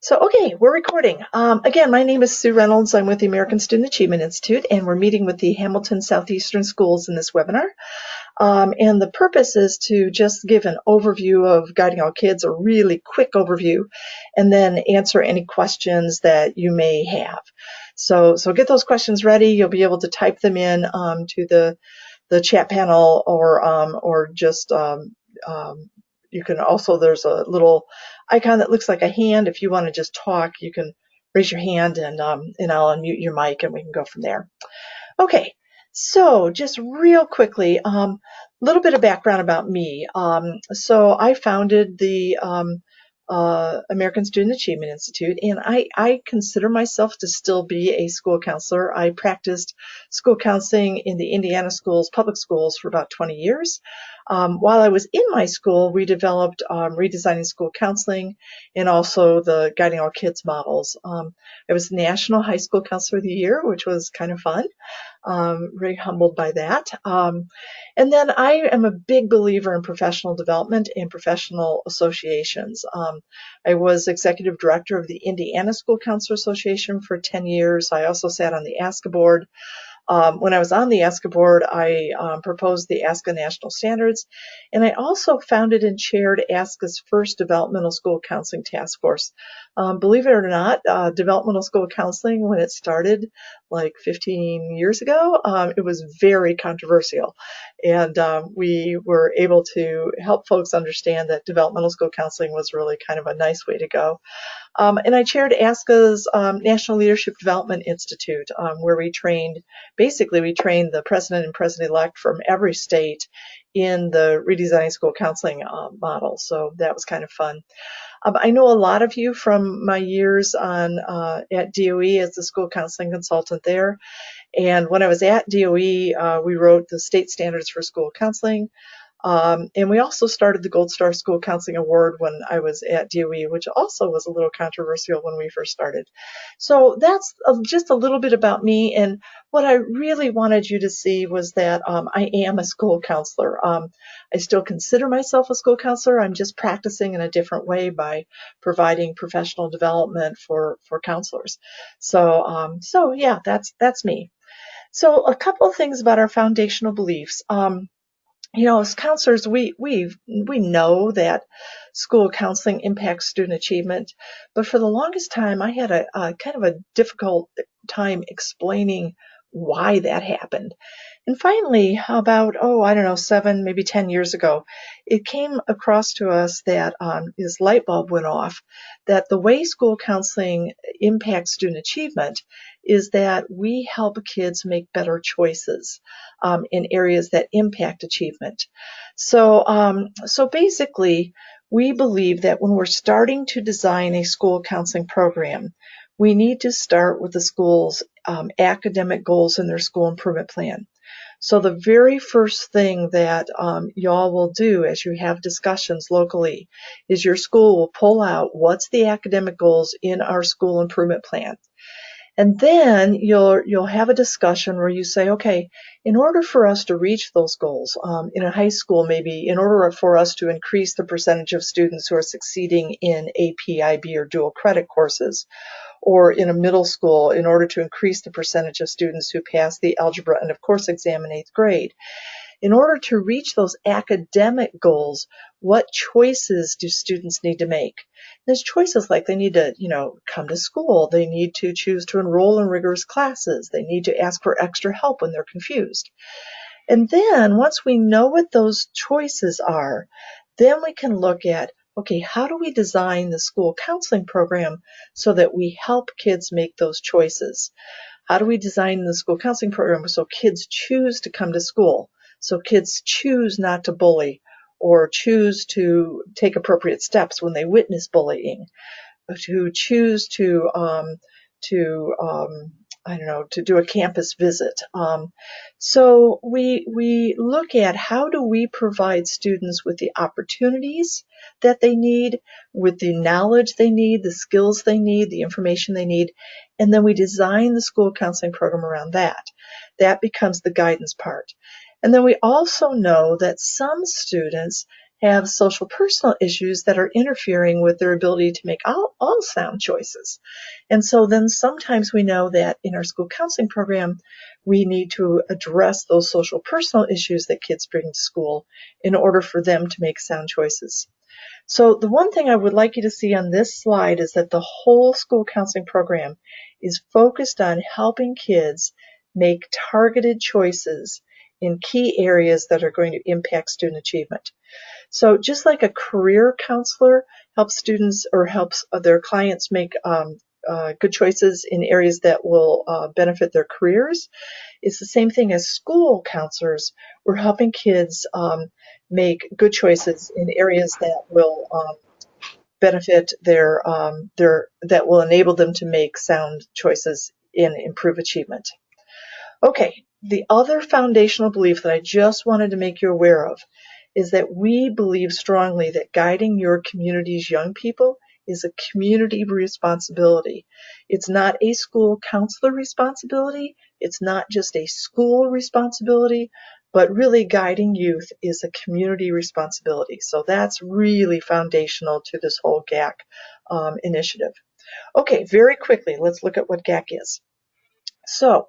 Okay, we're recording. Again, my name is Sue Reynolds. I'm with the American Student Achievement Institute, and we're meeting with the Hamilton Southeastern schools in this webinar. And the purpose is to just give an overview of Guiding All Kids, a really quick overview, and then answer any questions that you may have. So get those questions ready. You'll be able to type them in to the chat panel, or just you can also, there's a little icon that looks like a hand. If you want to just talk, you can raise your hand, and I'll unmute your mic and we can go from there. Okay, so just real quickly, little bit of background about me. So I founded the American Student Achievement Institute, and I consider myself to still be a school counselor. I practiced school counseling in the Indiana schools, public schools, for about 20 years. While I was in my school, we developed redesigning school counseling and also the Guiding All Kids models. I was National High School Counselor of the Year, which was kind of fun. Very humbled by that. And then I am a big believer in professional development and professional associations. I was executive director of the Indiana School Counselor Association for 10 years. I also sat on the ASCA board. When I was on the ASCA board, I proposed the ASCA National Standards, and I also founded and chaired ASCA's first developmental school counseling task force. Believe it or not, developmental school counseling, when it started like 15 years ago, it was very controversial, and we were able to help folks understand that developmental school counseling was really kind of a nice way to go. And I chaired ASCA's National Leadership Development Institute, where we trained the president and president-elect from every state in the redesigning school counseling model. So that was kind of fun. I know a lot of you from my years at DOE as the school counseling consultant there. And when I was at DOE, we wrote the state standards for school counseling. And we also started the Gold Star School Counseling Award when I was at DOE, which also was a little controversial when we first started. So that's just a little bit about me. And what I really wanted you to see was that I am a school counselor. I still consider myself a school counselor. I'm just practicing in a different way by providing professional development for counselors. So yeah, that's me. So a couple of things about our foundational beliefs. As counselors, we know that school counseling impacts student achievement, but for the longest time, I had a kind of a difficult time explaining why that happened. And finally, about, 7, maybe 10 years ago, it came across to us that this light bulb went off, that the way school counseling impacts student achievement is that we help kids make better choices in areas that impact achievement. So basically, we believe that when we're starting to design a school counseling program, we need to start with the school's academic goals in their school improvement plan. So the very first thing that y'all will do as you have discussions locally is your school will pull out what's the academic goals in our school improvement plan. And then you'll have a discussion where you say, okay, in order for us to reach those goals, in a high school maybe, in order for us to increase the percentage of students who are succeeding in AP, IB, or dual credit courses, or in a middle school, in order to increase the percentage of students who pass the algebra end of course exam in 8th grade. In order to reach those academic goals, what choices do students need to make? There's choices like they need to, come to school. They need to choose to enroll in rigorous classes. They need to ask for extra help when they're confused. And then once we know what those choices are, then we can look at, okay, how do we design the school counseling program so that we help kids make those choices? How do we design the school counseling program so kids choose to come to school? So kids choose not to bully or choose to take appropriate steps when they witness bullying, to choose to do a campus visit. So we look at how do we provide students with the opportunities that they need, with the knowledge they need, the skills they need, the information they need, and then we design the school counseling program around that. That becomes the guidance part. And then we also know that some students have social personal issues that are interfering with their ability to make all sound choices. And so then sometimes we know that in our school counseling program, we need to address those social personal issues that kids bring to school in order for them to make sound choices. So the one thing I would like you to see on this slide is that the whole school counseling program is focused on helping kids make targeted choices in key areas that are going to impact student achievement. So just like a career counselor helps students or helps their clients make good choices in areas that will benefit their careers, it's the same thing as school counselors. We're helping kids make good choices in areas that will benefit that will enable them to make sound choices and improve achievement. Okay, the other foundational belief that I just wanted to make you aware of is that we believe strongly that guiding your community's young people is a community responsibility. It's not a school counselor responsibility. It's not just a school responsibility, but really guiding youth is a community responsibility. So that's really foundational to this whole GAC initiative. Okay, very quickly, let's look at what GAC is. So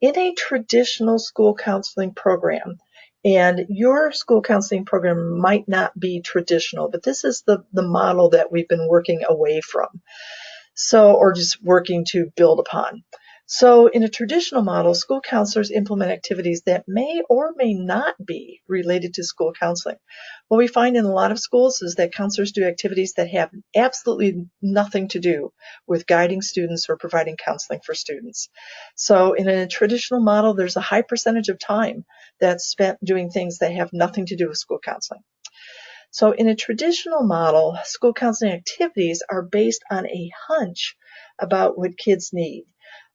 in a traditional school counseling program, and your school counseling program might not be traditional, but this is the model that we've been working away from. So, or just working to build upon. So in a traditional model, school counselors implement activities that may or may not be related to school counseling. What we find in a lot of schools is that counselors do activities that have absolutely nothing to do with guiding students or providing counseling for students. So in a traditional model, there's a high percentage of time that's spent doing things that have nothing to do with school counseling. So in a traditional model, school counseling activities are based on a hunch about what kids need.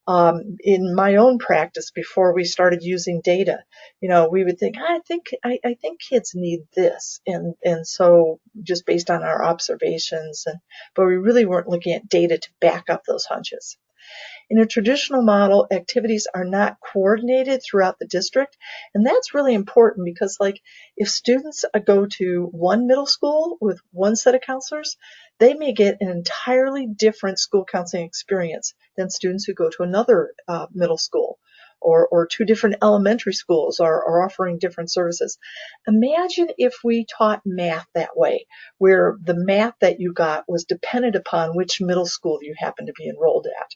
In my own practice, before we started using data, we would think, I think kids need this, and so just based on our observations, but we really weren't looking at data to back up those hunches. In a traditional model, activities are not coordinated throughout the district, and that's really important because, like, if students go to one middle school with one set of counselors, they may get an entirely different school counseling experience than students who go to another middle school, or two different elementary schools are offering different services. Imagine if we taught math that way, where the math that you got was dependent upon which middle school you happen to be enrolled at.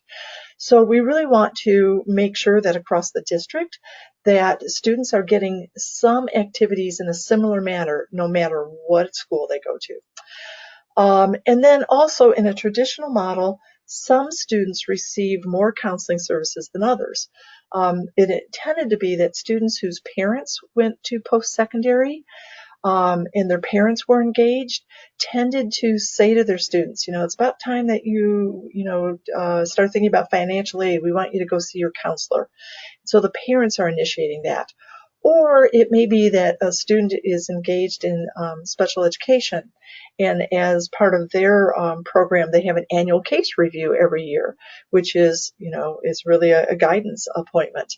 So we really want to make sure that across the district that students are getting some activities in a similar manner, no matter what school they go to. And then also in a traditional model, some students receive more counseling services than others. It tended to be that students whose parents went to post-secondary and their parents were engaged, tended to say to their students, it's about time that you start thinking about financial aid. We want you to go see your counselor. So the parents are initiating that. Or it may be that a student is engaged in special education, and as part of their program, they have an annual case review every year, which is really a guidance appointment.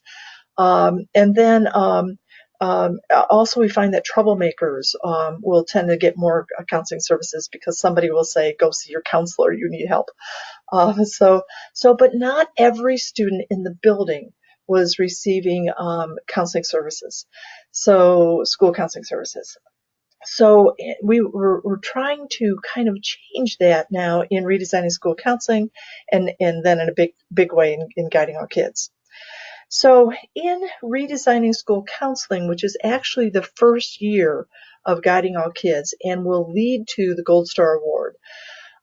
And then also we find that troublemakers will tend to get more counseling services because somebody will say, go see your counselor, you need help. But not every student in the building was receiving counseling services, so school counseling services. So we're trying to kind of change that now in redesigning school counseling, and then in a big way in guiding our kids. So in redesigning school counseling, which is actually the first year of guiding all kids and will lead to the Gold Star Award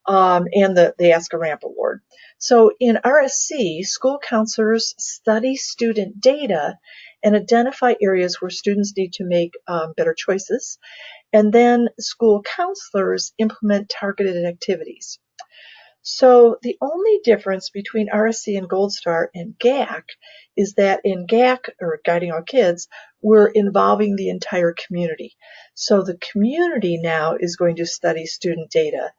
and the ASCA Ramp Award. So in RSC, school counselors study student data and identify areas where students need to make better choices. And then school counselors implement targeted activities. So the only difference between RSC and Gold Star and GAC is that in GAC, or Guiding All Kids, we're involving the entire community. So the community now is going to study student data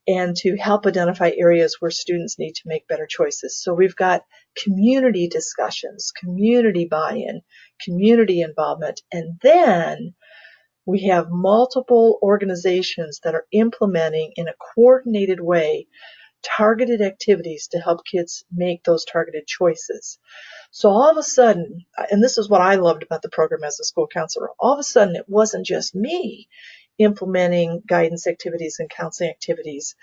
and to help identify areas where students need to make better choices. So we've got community discussions, community buy-in, community involvement, and then We have multiple organizations that are implementing in a coordinated way targeted activities to help kids make those targeted choices. So all of a sudden, and this is what I loved about the program as a school counselor, all of a sudden it wasn't just me implementing guidance activities and counseling activities.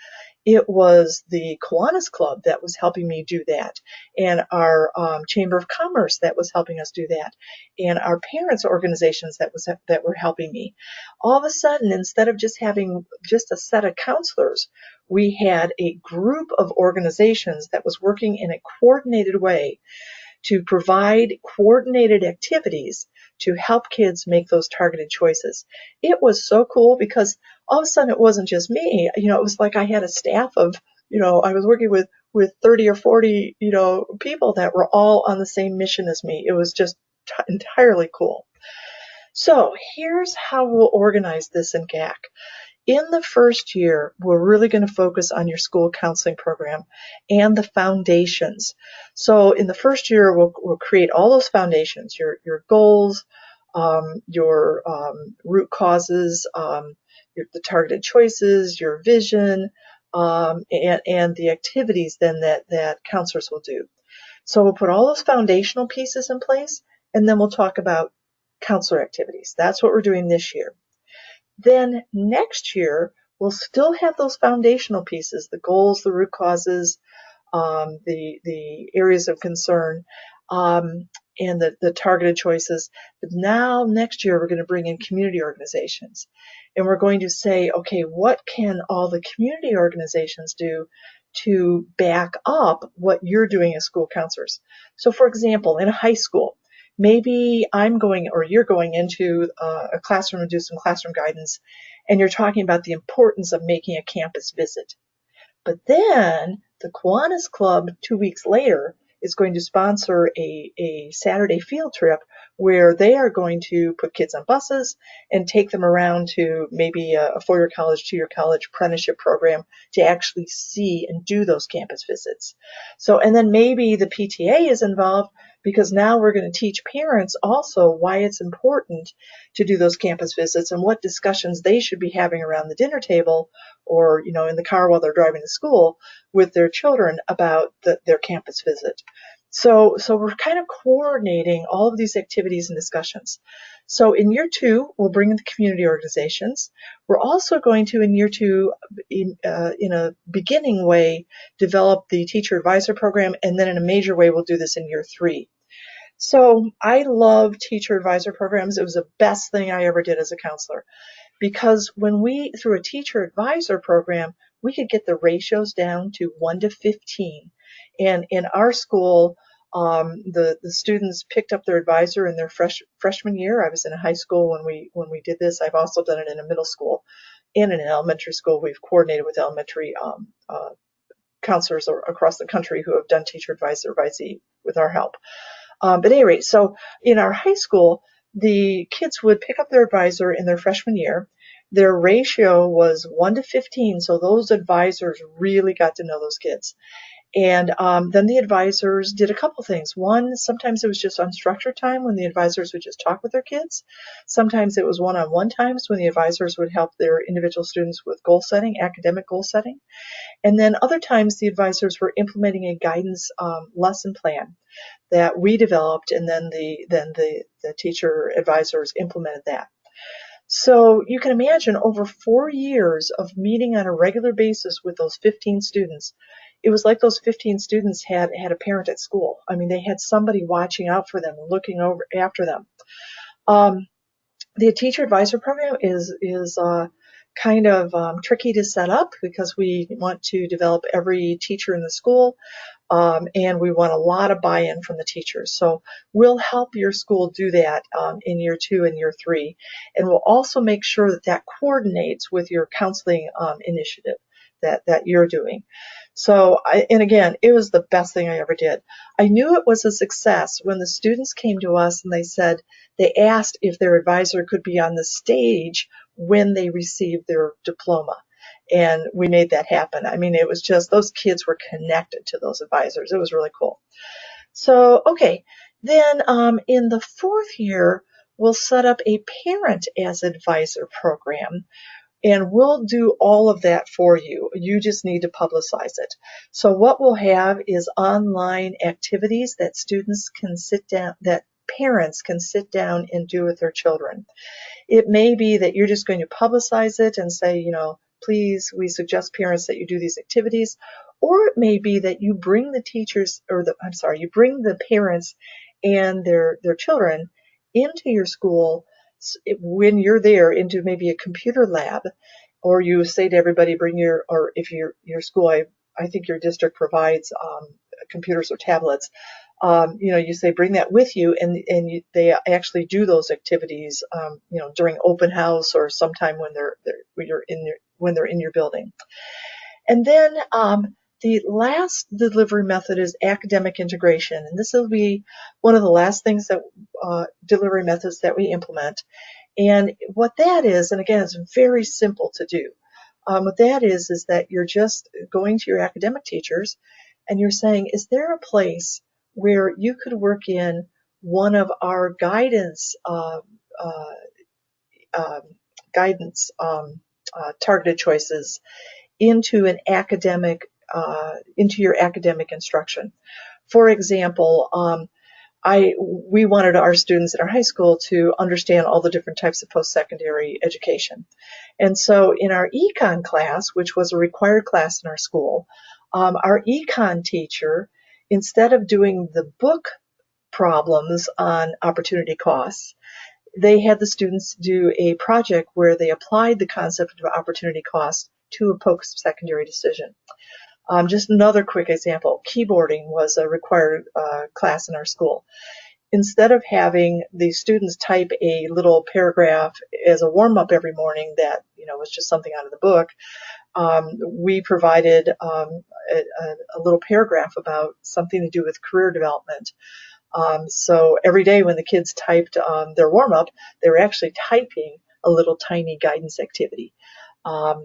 It was the Kiwanis Club that was helping me do that, and our Chamber of Commerce that was helping us do that, and our parents' organizations that were helping me. All of a sudden, instead of just having just a set of counselors, we had a group of organizations that was working in a coordinated way to provide coordinated activities to help kids make those targeted choices. It was so cool because all of a sudden it wasn't just me. It was like I had a staff of, I was working with 30 or 40, people that were all on the same mission as me. It was just entirely cool. So here's how we'll organize this in GAC. In the first year, we're really going to focus on your school counseling program and the foundations. So in the first year, we'll create all those foundations, your goals, your root causes, the targeted choices, your vision, and the activities then that counselors will do. So we'll put all those foundational pieces in place, and then we'll talk about counselor activities. That's what we're doing this year. Then next year, we'll still have those foundational pieces, the goals, the root causes, the areas of concern, and the targeted choices. But now next year, we're going to bring in community organizations. And we're going to say, okay, what can all the community organizations do to back up what you're doing as school counselors? So for example, in a high school, maybe I'm going or you're going into a classroom and do some classroom guidance, and you're talking about the importance of making a campus visit. But then the Kiwanis Club 2 weeks later is going to sponsor a Saturday field trip where they are going to put kids on buses and take them around to maybe a four-year college, two-year college apprenticeship program to actually see and do those campus visits. So, and then maybe the PTA is involved because now we're going to teach parents also why it's important to do those campus visits and what discussions they should be having around the dinner table or, in the car while they're driving to school with their children about their campus visit. So we're kind of coordinating all of these activities and discussions. So in year 2, we'll bring in the community organizations. We're also going to, in year 2, in a beginning way, develop the teacher advisor program, and then in a major way, we'll do this in year 3. So I love teacher advisor programs. It was the best thing I ever did as a counselor, because when through a teacher advisor program, we could get the ratios down to 1 to 15. And in our school, the students picked up their advisor in their freshman year. I was in a high school when we did this. I've also done it in a middle school and in an elementary school. We've coordinated with elementary counselors across the country who have done teacher advisee with our help. But at any rate, so in our high school, the kids would pick up their advisor in their freshman year. Their ratio was 1 to 15, so those advisors really got to know those kids. And then the advisors did a couple things. One, sometimes it was just unstructured time when the advisors would just talk with their kids. Sometimes it was one-on-one times when the advisors would help their individual students with goal setting, academic goal setting. And then other times the advisors were implementing a guidance lesson plan that we developed, and then the teacher advisors implemented that. So you can imagine over 4 years of meeting on a regular basis with those 15 students. It was like those 15 students had a parent at school. I mean, they had somebody watching out for them and looking over after them. The teacher advisor program is kind of tricky to set up because we want to develop every teacher in the school, and we want a lot of buy-in from the teachers. So we'll help your school do that in year 2 and year 3, and we'll also make sure that coordinates with your counseling initiative that you're doing. So, and again, it was the best thing I ever did. I knew it was a success when the students came to us and they asked if their advisor could be on the stage when they received their diploma. And we made that happen. I mean, it was just, those kids were connected to those advisors. It was really cool. So, okay. Then in the 4th year, we'll set up a parent as advisor program. And we'll do all of that for you. You just need to publicize it. So what we'll have is online activities that students can sit down, that parents can sit down and do with their children. It may be that you're just going to publicize it and say, please, we suggest parents that you do these activities. Or it may be that you bring the teachers, you bring the parents and their children into your school when you're there, into maybe a computer lab, or you say to everybody, or if your school, I think your district provides computers or tablets, you say bring that with you, and they actually do those activities, during open house or sometime when they're in your building. And then the last delivery method is academic integration, and this will be one of the last things that delivery methods that we implement. And what that is, and again, it's very simple to do. What that is that you're just going to your academic teachers and you're saying, is there a place where you could work in one of our guidance targeted choices into an into your academic instruction? For example, we wanted our students in our high school to understand all the different types of post-secondary education. And so in our econ class, which was a required class in our school, our econ teacher, instead of doing the book problems on opportunity costs, they had the students do a project where they applied the concept of opportunity cost to a post-secondary decision. Just another quick example, keyboarding was a required class in our school. Instead of having the students type a little paragraph as a warm-up every morning that was just something out of the book, we provided a little paragraph about something to do with career development. So every day when the kids typed their warm-up, they were actually typing a little tiny guidance activity.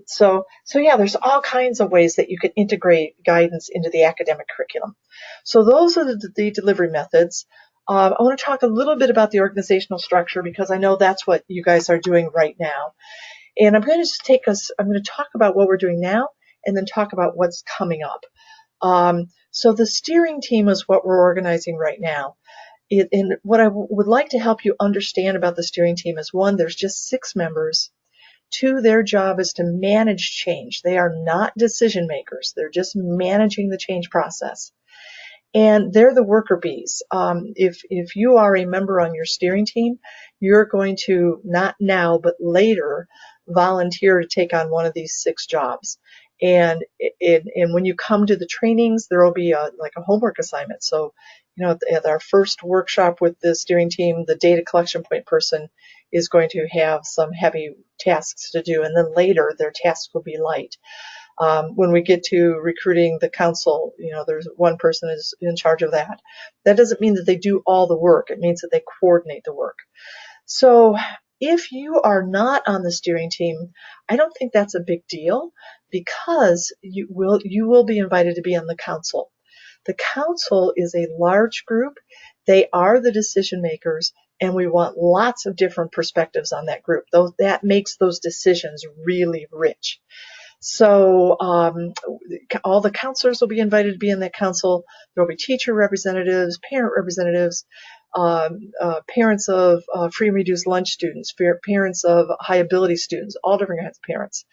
So yeah, there's all kinds of ways that you can integrate guidance into the academic curriculum. So those are the delivery methods. I want to talk a little bit about the organizational structure because I know that's what you guys are doing right now. And I'm going to talk about what we're doing now and then talk about what's coming up. So the steering team is what we're organizing right now. And what I would like to help you understand about the steering team is, one, there's just 6 members. 2, their job is to manage change. They are not decision makers. They're just managing the change process. And they're the worker bees. If you are a member on your steering team, you're going to, not now, but later, volunteer to take on one of these 6 jobs. And when you come to the trainings, there will be like a homework assignment. So, at our first workshop with the steering team, the data collection point person is going to have some heavy tasks to do, and then later their tasks will be light. When we get to recruiting the council, there's one person is in charge of that. That doesn't mean that they do all the work. It means that they coordinate the work. So if you are not on the steering team, I don't think that's a big deal because you will be invited to be on the council. The council is a large group. They are the decision makers, and we want lots of different perspectives on that group. That makes those decisions really rich. So all the counselors will be invited to be in that council. There will be teacher representatives, parent representatives, parents of free and reduced lunch students, parents of high ability students, all different kinds of parents.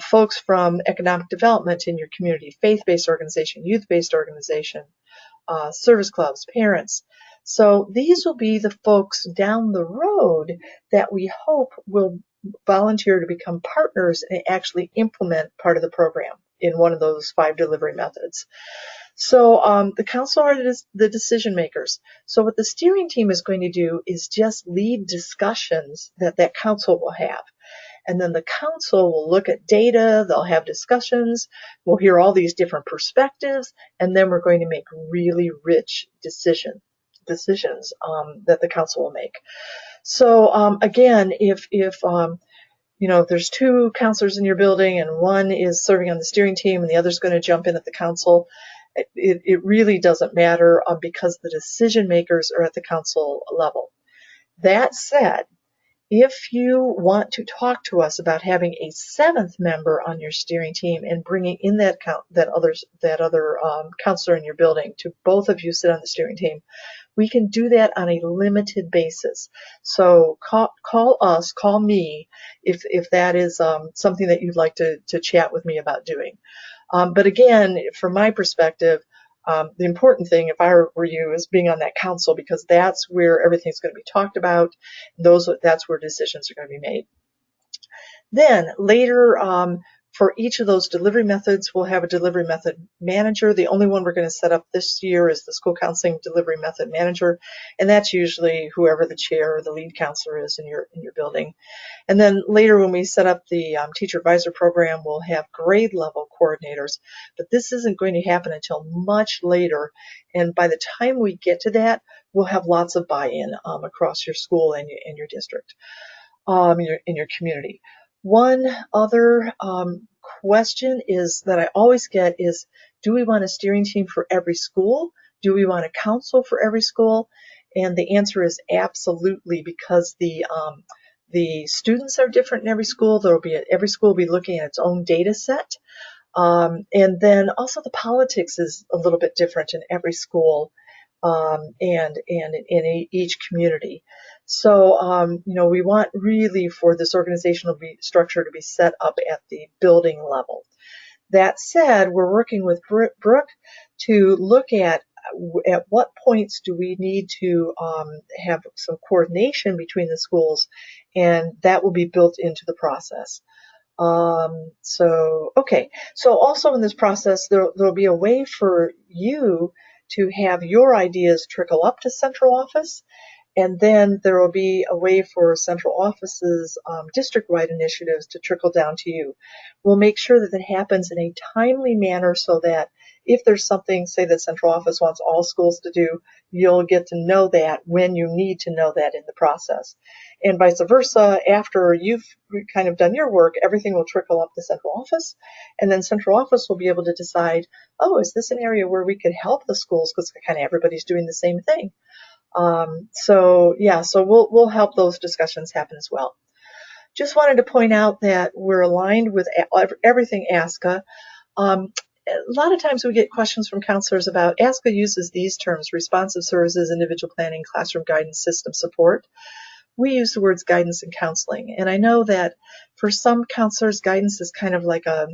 Folks from economic development in your community, faith-based organization, youth-based organization, service clubs, parents. So these will be the folks down the road that we hope will volunteer to become partners and actually implement part of the program in one of those 5 delivery methods. So the council are the decision makers. So what the steering team is going to do is just lead discussions that council will have. And then the council will look at data, they'll have discussions, we'll hear all these different perspectives, and then we're going to make really rich decisions that the council will make. So again, if there's 2 counselors in your building and one is serving on the steering team and the other's going to jump in at the council, it really doesn't matter because the decision makers are at the council level. That said, if you want to talk to us about having a seventh member on your steering team and bringing in that other counselor in your building to both of you sit on the steering team, we can do that on a limited basis. So call me if that is something that you'd like to chat with me about doing. But again, from my perspective, the important thing, if I were you, is being on that council, because that's where everything's going to be talked about. That's where decisions are going to be made. Then later, for each of those delivery methods, we'll have a delivery method manager. The only one we're going to set up this year is the school counseling delivery method manager, and that's usually whoever the chair or the lead counselor is in your building. And then later, when we set up the teacher advisor program, we'll have grade level coordinators, but this isn't going to happen until much later. And by the time we get to that, we'll have lots of buy-in across your school and your district, in your community. One other question is that I always get is, do we want a steering team for every school? Do we want a council for every school? And the answer is absolutely, because the students are different in every school. Every school will be looking at its own data set. And then also the politics is a little bit different in every school, and in each community. So, we want really for this organizational structure to be set up at the building level. That said, we're working with Brooke to look at what points do we need to have some coordination between the schools, and that will be built into the process. Okay. So also in this process, there'll be a way for you to have your ideas trickle up to central office, and then there will be a way for central office's district-wide initiatives to trickle down to you. We'll make sure that happens in a timely manner, so that if there's something, say, that central office wants all schools to do, you'll get to know that when you need to know that in the process. And vice versa, after you've kind of done your work, everything will trickle up to central office, and then central office will be able to decide, oh, is this an area where we could help the schools, because kind of everybody's doing the same thing. So we'll help those discussions happen as well. Just wanted to point out that we're aligned with everything ASCA. A lot of times we get questions from counselors about ASCA uses these terms: responsive services, individual planning, classroom guidance, system support. We use the words guidance and counseling. And I know that for some counselors, guidance is kind of like a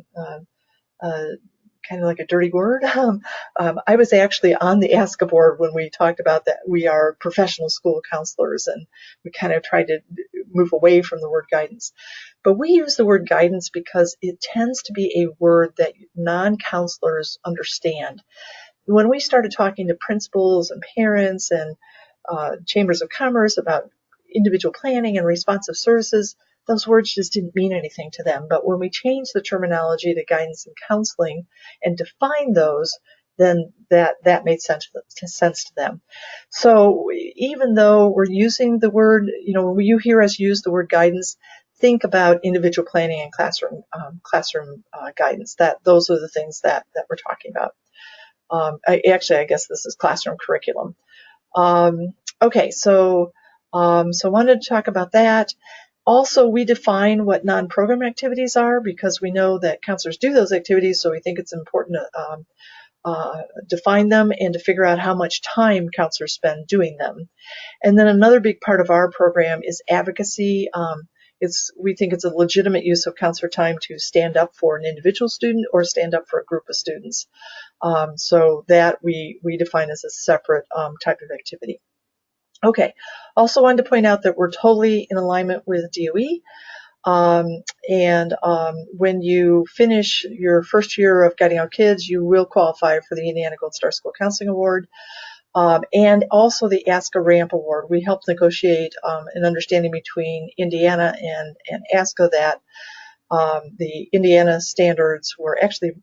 dirty word. I was actually on the ASCA board when we talked about that we are professional school counselors, and we kind of tried to move away from the word guidance. But we use the word guidance because it tends to be a word that non-counselors understand. When we started talking to principals and parents and chambers of commerce about individual planning and responsive services, those words just didn't mean anything to them. But when we changed the terminology to guidance and counseling and defined those, then that made sense to them. So even though we're using the word, when you hear us use the word guidance, think about individual planning and classroom guidance. Those are the things that we're talking about. I guess this is classroom curriculum. Okay, so wanted to talk about that. Also, we define what non-program activities are, because we know that counselors do those activities, so we think it's important to define them and to figure out how much time counselors spend doing them. And then another big part of our program is advocacy. We think it's a legitimate use of counselor time to stand up for an individual student or stand up for a group of students. So that we define as a separate type of activity. Okay, also wanted to point out that we're totally in alignment with DOE. When you finish your first year of Guiding Our Kids, you will qualify for the Indiana Gold Star School Counseling Award, and also the ASCA RAMP Award. We helped negotiate an understanding between Indiana and ASCA that the Indiana standards were actually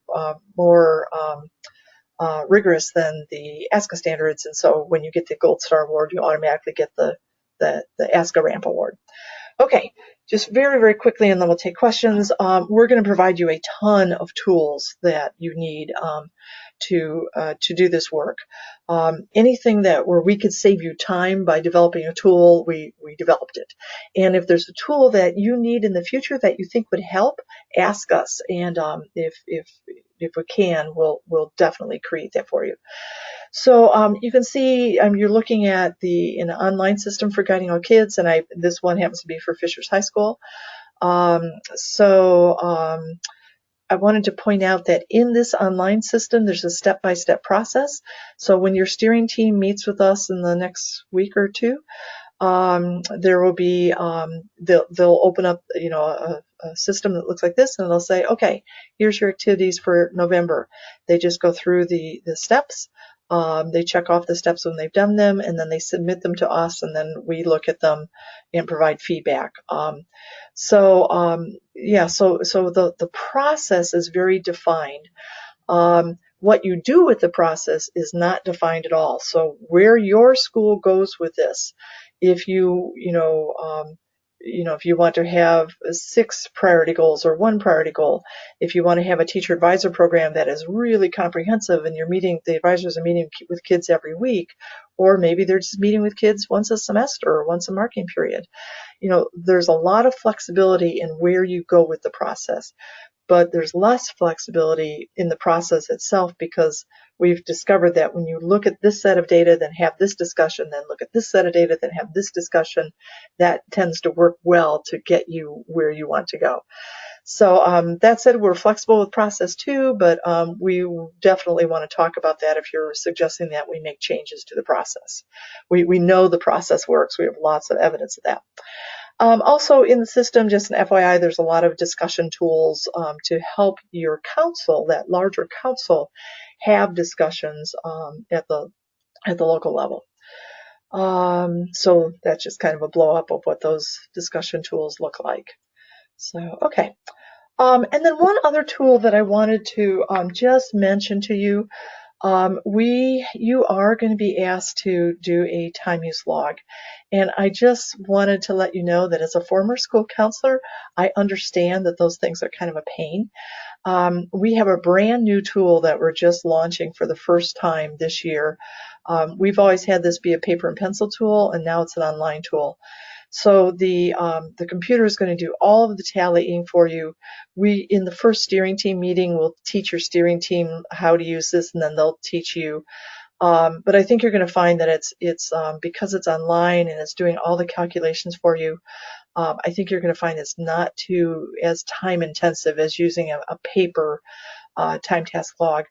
more rigorous than the ASCA standards, and so when you get the Gold Star Award, you automatically get the ASCA RAMP Award. Okay, just very, very quickly, and then we'll take questions. We're going to provide you a ton of tools that you need to do this work. Anything where we could save you time by developing a tool, we developed it. And if there's a tool that you need in the future that you think would help, ask us. And if we can, we'll definitely create that for you. So you can see you're looking at an online system for guiding all kids, and this one happens to be for Fishers High School. I wanted to point out that in this online system, there's a step-by-step process. So when your steering team meets with us in the next week or two, there will be they'll open up a system that looks like this, and they'll say, okay, here's your activities for November. They just go through the steps. They check off the steps when they've done them, and then they submit them to us, and then we look at them and provide feedback. So the process is very defined. What you do with the process is not defined at all. So where your school goes with this, if you want to have 6 priority goals or 1 priority goal, if you want to have a teacher advisor program that is really comprehensive and the advisors are meeting with kids every week, or maybe they're just meeting with kids once a semester or once a marking period, there's a lot of flexibility in where you go with the process. But there's less flexibility in the process itself, because we've discovered that when you look at this set of data, then have this discussion, then look at this set of data, then have this discussion, that tends to work well to get you where you want to go. So that said, we're flexible with process too, but we definitely want to talk about that if you're suggesting that we make changes to the process. We know the process works. We have lots of evidence of that. Also in the system, just an FYI, there's a lot of discussion tools to help your council, that larger council, have discussions at the local level. So that's just kind of a blow up of what those discussion tools look like. So, okay. And then one other tool that I wanted to just mention to you, you are going to be asked to do a time use log. And I just wanted to let you know that as a former school counselor, I understand that those things are kind of a pain. We have a brand new tool that we're just launching for the first time this year. We've always had this be a paper and pencil tool, and now it's an online tool. So the computer is going to do all of the tallying for you. In the first steering team meeting, we'll teach your steering team how to use this, and then they'll teach you. But I think you're going to find that it's because it's online and it's doing all the calculations for you. I think you're going to find it's not too as time intensive as using a paper time task log.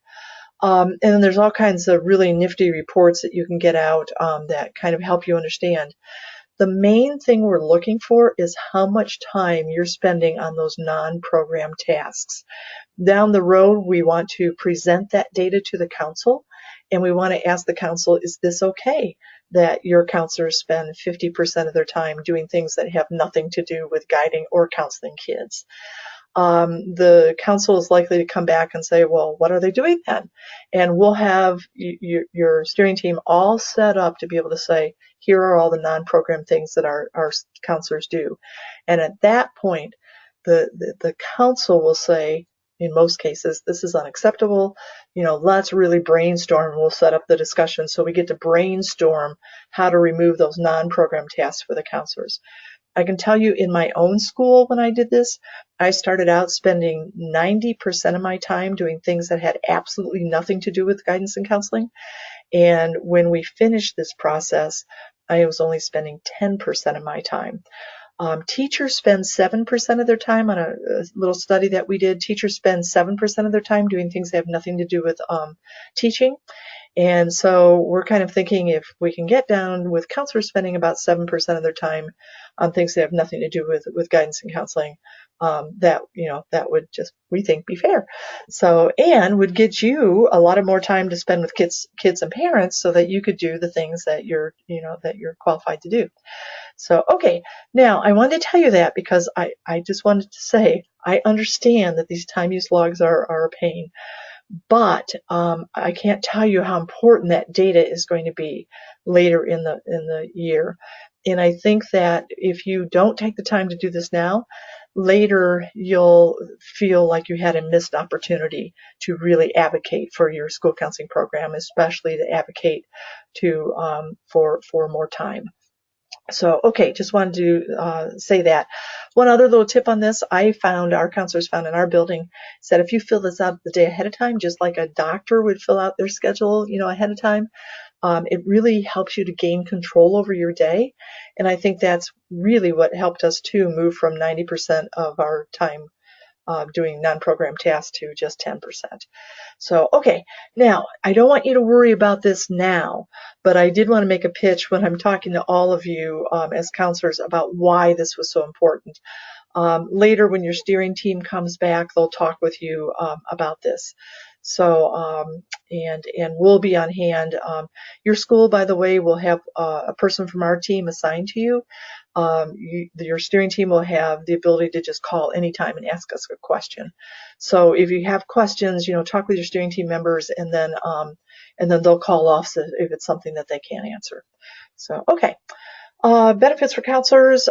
And then there's all kinds of really nifty reports that you can get out that kind of help you understand. The main thing we're looking for is how much time you're spending on those non-program tasks. Down the road, we want to present that data to the council, and we want to ask the council, is this okay that your counselors spend 50% of their time doing things that have nothing to do with guiding or counseling kids? The council is likely to come back and say, well, what are they doing then? And we'll have your steering team all set up to be able to say, here are all the non-program things that our counselors do. And at that point, the council will say, in most cases, this is unacceptable. Let's really brainstorm. We'll set up the discussion so we get to brainstorm how to remove those non-program tasks for the counselors. I can tell you in my own school when I did this, I started out spending 90% of my time doing things that had absolutely nothing to do with guidance and counseling. And when we finished this process, I was only spending 10% of my time. Teachers spend 7% of their time on a little study that we did. Teachers spend 7% of their time doing things that have nothing to do with teaching. And so we're kind of thinking if we can get down with counselors spending about 7% of their time on things that have nothing to do with guidance and counseling, that would just, we think, be fair. So, and would get you a lot of more time to spend with kids and parents so that you could do the things that you're qualified to do. So, okay, now I wanted to tell you that because I just wanted to say, I understand that these time use logs are a pain. But I can't tell you how important that data is going to be later in the year. And I think that if you don't take the time to do this now, later you'll feel like you had a missed opportunity to really advocate for your school counseling program, especially to advocate for more time. So, okay, just wanted to say that. One other little tip on this, our counselors found in our building, is that if you fill this out the day ahead of time, just like a doctor would fill out their schedule, ahead of time, it really helps you to gain control over your day. And I think that's really what helped us to move from 90% of our time doing non-program tasks to just 10%. So, okay, now I don't want you to worry about this now, but I did want to make a pitch when I'm talking to all of you as counselors about why this was so important. Later, when your steering team comes back, they'll talk with you about this. So, and we'll be on hand. Your school, by the way, will have a person from our team assigned to you. Your steering team will have the ability to just call anytime and ask us a question. So if you have questions, talk with your steering team members, and then they'll call off if it's something that they can't answer. So, okay. Benefits for counselors.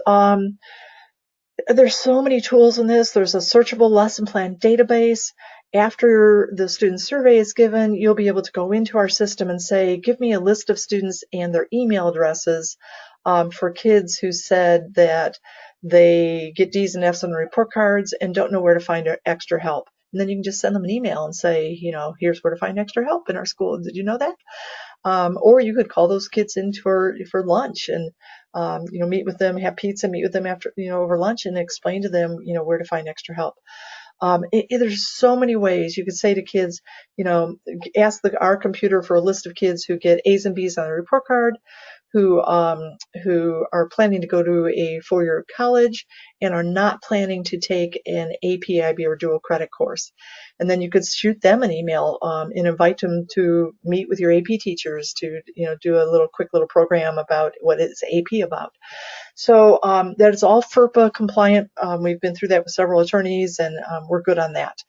There's so many tools in this. There's a searchable lesson plan database. After the student survey is given, you'll be able to go into our system and say, give me a list of students and their email addresses for kids who said that they get D's and F's on the report cards and don't know where to find extra help. And then you can just send them an email and say, here's where to find extra help in our school. Did you know that? Or you could call those kids in for lunch and meet with them, have pizza, meet with them after over lunch, and explain to them where to find extra help. There's so many ways you could say to kids, ask our computer for a list of kids who get A's and B's on a report card, who are planning to go to a four-year college and are not planning to take an AP, IB, or dual credit course. And then you could shoot them an email and invite them to meet with your AP teachers to do a quick little program about what is AP about. So that is all FERPA compliant. We've been through that with several attorneys, and we're good on that.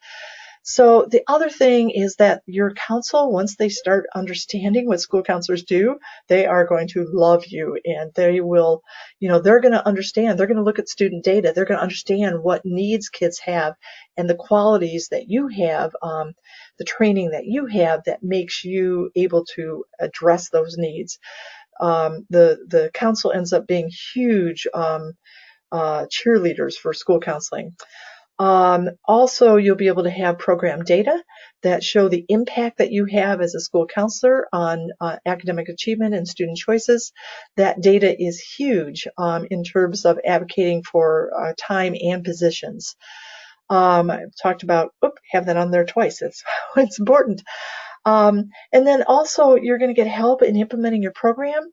So the other thing is that your counsel, once they start understanding what school counselors do, they are going to love you, and they will, they're going to understand. They're going to look at student data. They're going to understand what needs kids have and the qualities that you have, the training that you have that makes you able to address those needs. The council ends up being huge cheerleaders for school counseling. Also, you'll be able to have program data that show the impact that you have as a school counselor on academic achievement and student choices. That data is huge in terms of advocating for time and positions. I've talked about, have that on there twice. It's important. And then also you're going to get help in implementing your program.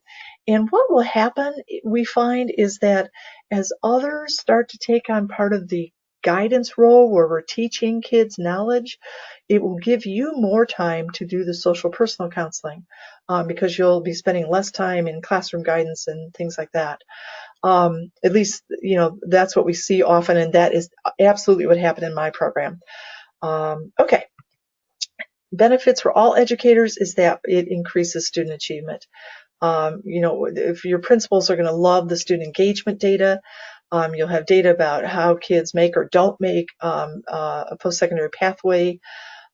And what will happen, we find, is that as others start to take on part of the guidance role where we're teaching kids knowledge, it will give you more time to do the social personal counseling because you'll be spending less time in classroom guidance and things like that. At least, that's what we see often, and that is absolutely what happened in my program. Okay. Benefits for all educators is that it increases student achievement. If your principals are going to love the student engagement data, you'll have data about how kids make or don't make a post-secondary pathway.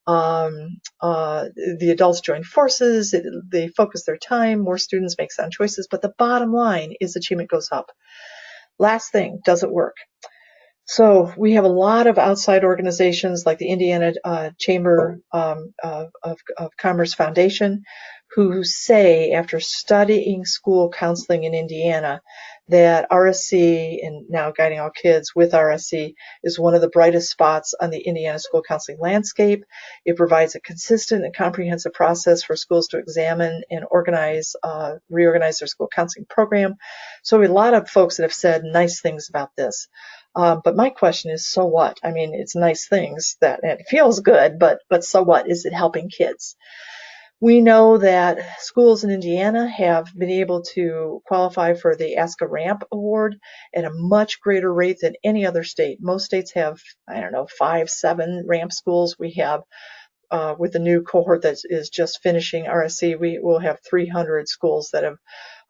The adults join forces, they focus their time, more students make sound choices, but the bottom line is achievement goes up. Last thing, does it work? So we have a lot of outside organizations like the Indiana Chamber of Commerce Foundation who say, after studying school counseling in Indiana, that RSC, and now Guiding All Kids with RSC, is one of the brightest spots on the Indiana school counseling landscape. It provides a consistent and comprehensive process for schools to examine and reorganize their school counseling program. So we have a lot of folks that have said nice things about this. But my question is, so what? I mean, it's nice things that it feels good, but so what? Is it helping kids? We know that schools in Indiana have been able to qualify for the ASCA Ramp Award at a much greater rate than any other state. Most states have, 5, 7 ramp schools. We have, with the new cohort that is just finishing RSC, we will have 300 schools that have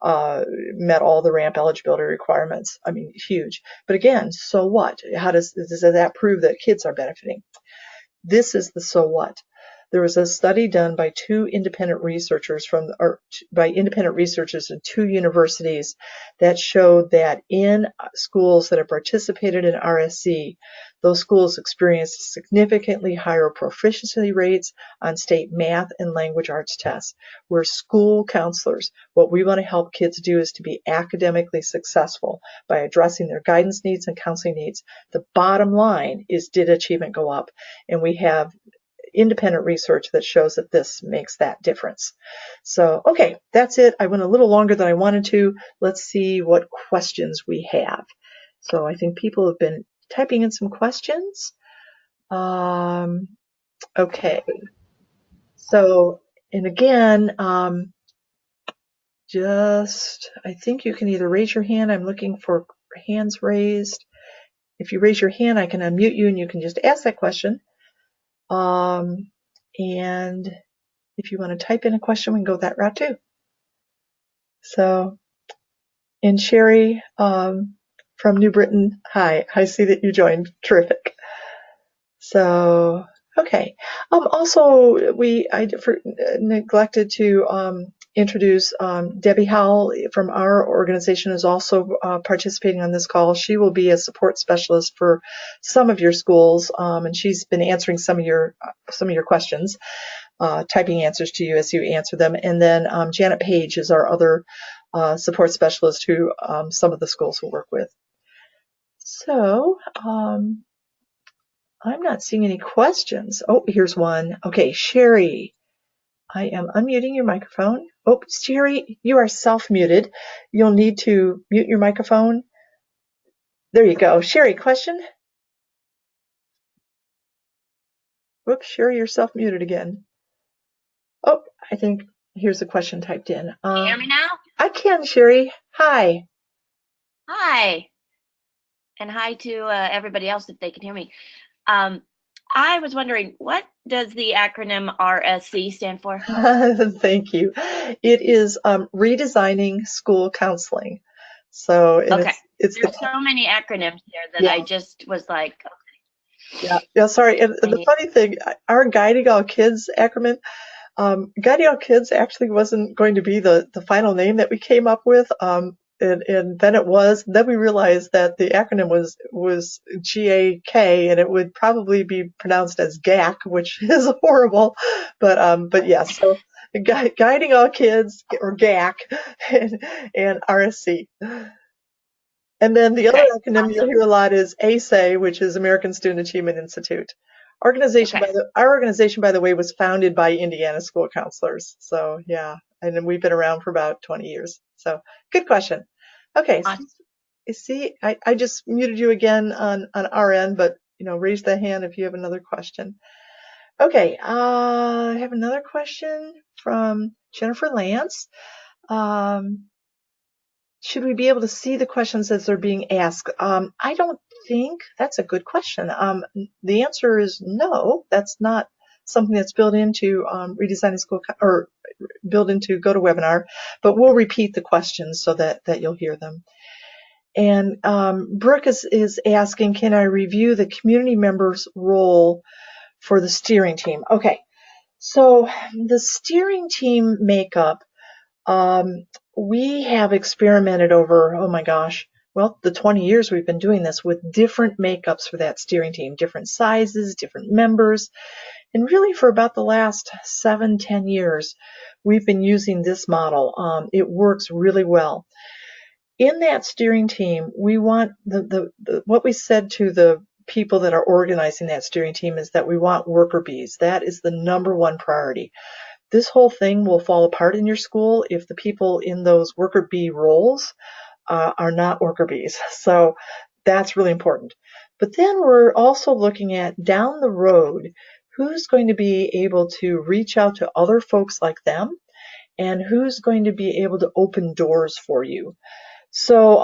met all the ramp eligibility requirements. I mean, huge. But again, so what? How does that prove that kids are benefiting? This is the so what. There was a study done by independent researchers in 2 universities that showed that in schools that have participated in RSC, those schools experienced significantly higher proficiency rates on state math and language arts tests. We're school counselors. What we want to help kids do is to be academically successful by addressing their guidance needs and counseling needs. The bottom line is, did achievement go up? And we have independent research that shows that this makes that difference. So, okay, that's it. I went a little longer than I wanted to. Let's see what questions we have. So I think people have been typing in some questions. Okay. So, and again, I think you can either raise your hand. I'm looking for hands raised. If you raise your hand, I can unmute you and you can just ask that question. And if you want to type in a question, we can go that route too. So, and Sherry from New Britain, hi. I see that you joined. Terrific. So, okay. Also, I neglected to introduce Debbie Howell from our organization is also participating on this call. She will be a support specialist for some of your schools, and she's been answering some of your questions, typing answers to you as you answer them. And then Janet Page is our other support specialist who some of the schools will work with. So I'm not seeing any questions. Oh, here's one. Okay, Sherry, I am unmuting your microphone. Oh, Sherry, you are self-muted. You'll need to mute your microphone. There you go. Sherry, question? Whoops, Sherry, you're self-muted again. Oh, I think here's a question typed in. Can you hear me now? I can, Sherry. Hi. Hi. And hi to everybody else if they can hear me. I was wondering, what does the acronym RSC stand for? Thank you. It is redesigning school counseling. So Okay. There's so many acronyms here that I just was like, okay. Yeah, sorry. And the funny thing, our Guiding All Kids acronym, Guiding All Kids actually wasn't going to be the final name that we came up with. And then it was. Then we realized that the acronym was GAK, and it would probably be pronounced as GAC, which is horrible. But yes. So Guiding All Kids, or GAC, and RSC. And then the other acronym you'll hear a lot is ASCA, which is American Student Achievement Institute. Our organization, by the way, was founded by Indiana school counselors. So yeah, and then we've been around for about 20 years. So good question. Okay, see, I just muted you again on our end, but raise the hand if you have another question. Okay, I have another question from Jennifer Lance. Should we be able to see the questions as they're being asked? I don't think that's a good question. The answer is no. That's not something that's built into redesigning school or built into GoToWebinar, but we'll repeat the questions so that you'll hear them. And Brooke is asking, can I review the community members' role for the steering team? Okay, so the steering team makeup, we have experimented over, oh my gosh, well, the 20 years we've been doing this with different makeups for that steering team, different sizes, different members. And really for about the last 7-10 years, we've been using this model. It works really well. In that steering team, we want what we said to the people that are organizing that steering team is that we want worker bees. That is the #1 priority. This whole thing will fall apart in your school if the people in those worker bee roles are not worker bees. So that's really important. But then we're also looking at down the road, who's going to be able to reach out to other folks like them and who's going to be able to open doors for you. So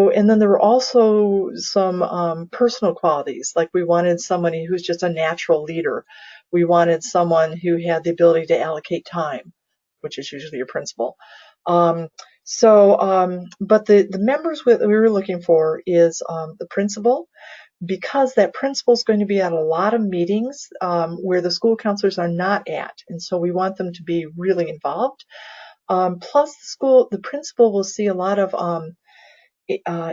and then there were also some personal qualities, like we wanted somebody who's just a natural leader. We wanted someone who had the ability to allocate time, which is usually your principal. But the members we were looking for is the principal, because that principal is going to be at a lot of meetings where the school counselors are not at, and so we want them to be really involved. Plus, the principal will see a lot of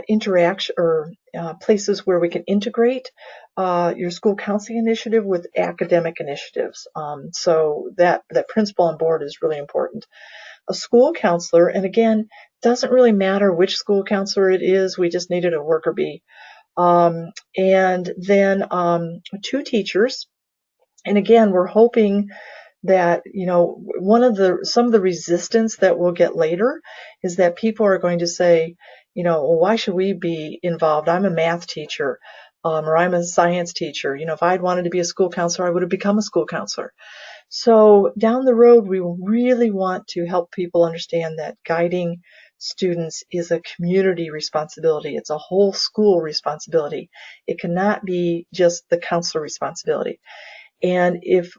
interaction or places where we can integrate your school counseling initiative with academic initiatives. So that principal on board is really important. A school counselor, and again, doesn't really matter which school counselor it is, we just needed a worker bee. And then 2 teachers. And again, we're hoping that, some of the resistance that we'll get later is that people are going to say, well, why should we be involved? I'm a math teacher, or I'm a science teacher. If I'd wanted to be a school counselor, I would have become a school counselor. So down the road, we really want to help people understand that guiding students is a community responsibility. It's a whole school responsibility. It cannot be just the counselor responsibility. And if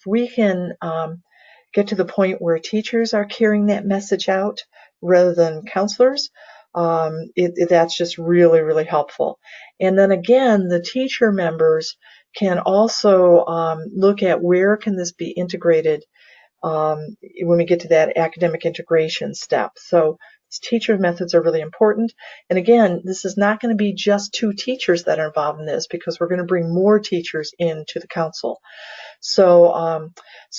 we can get to the point where teachers are carrying that message out rather than counselors, that's just really, really helpful. And then again, the teacher members can also look at where can this be integrated when we get to that academic integration step. So teacher methods are really important. And again, this is not going to be just 2 teachers that are involved in this, because we're going to bring more teachers into the council. So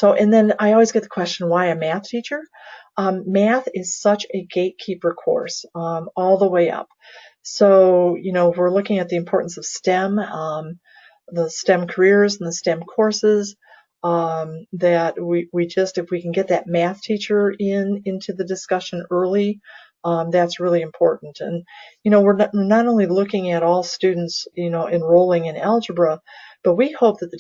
and then I always get the question, why a math teacher? Math is such a gatekeeper course all the way up. So, we're looking at the importance of STEM, the STEM careers and the STEM courses, that we just, if we can get that math teacher into the discussion early, that's really important. And, we're not only looking at all students, enrolling in algebra, but we hope that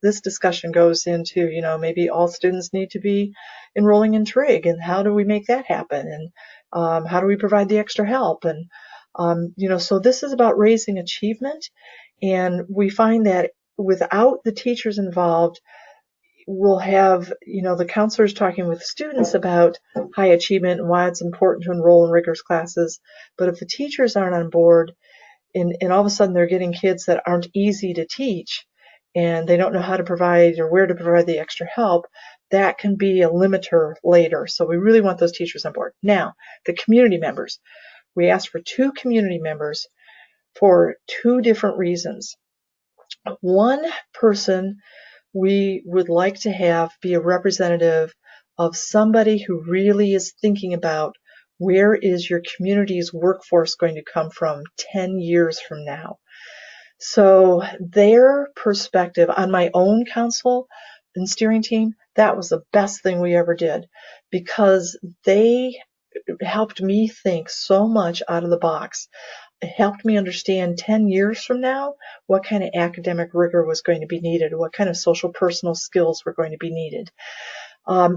this discussion goes into, maybe all students need to be enrolling in trig, and how do we make that happen? And how do we provide the extra help? And, so this is about raising achievement. And we find that without the teachers involved, we'll have, the counselors talking with students about high achievement and why it's important to enroll in rigorous classes. But if the teachers aren't on board, and all of a sudden they're getting kids that aren't easy to teach, and they don't know how to provide or where to provide the extra help, that can be a limiter later. So we really want those teachers on board. Now, the community members. We asked for 2 community members for 2 different reasons. One person we would like to have be a representative of somebody who really is thinking about, where is your community's workforce going to come from 10 years from now? So their perspective on my own council and steering team, that was the best thing we ever did, because they helped me think so much out of the box. It helped me understand 10 years from now what kind of academic rigor was going to be needed, what kind of social personal skills were going to be needed.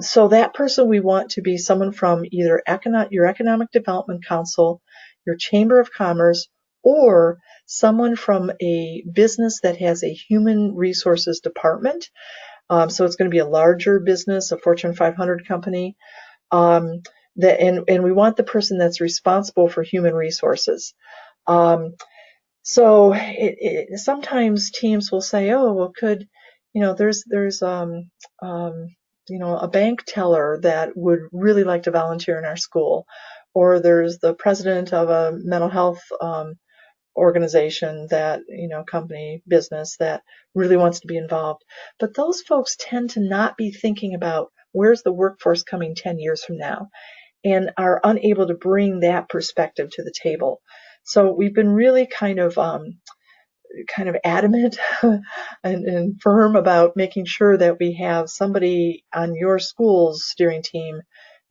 So that person we want to be someone from either your Economic Development Council, your Chamber of Commerce, or someone from a business that has a human resources department. So it's going to be a larger business, a Fortune 500 company. And we want the person that's responsible for human resources. So sometimes teams will say, oh, well, there's a bank teller that would really like to volunteer in our school, or there's the president of a mental health organization that, company, business that really wants to be involved. But those folks tend to not be thinking about where's the workforce coming 10 years from now, and are unable to bring that perspective to the table. So we've been really kind of adamant and firm about making sure that we have somebody on your school's steering team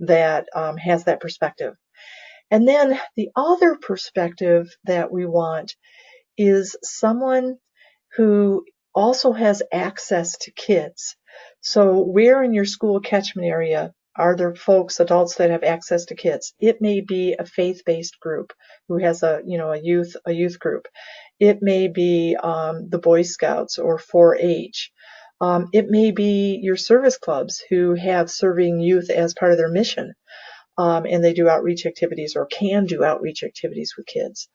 that has that perspective. And then the other perspective that we want is someone who also has access to kids. So where in your school catchment area are there folks, adults, that have access to kids? It may be a faith-based group who has a youth group. It may be the Boy Scouts or 4-H. It may be your service clubs who have serving youth as part of their mission. and they do outreach activities or can do outreach activities with kids.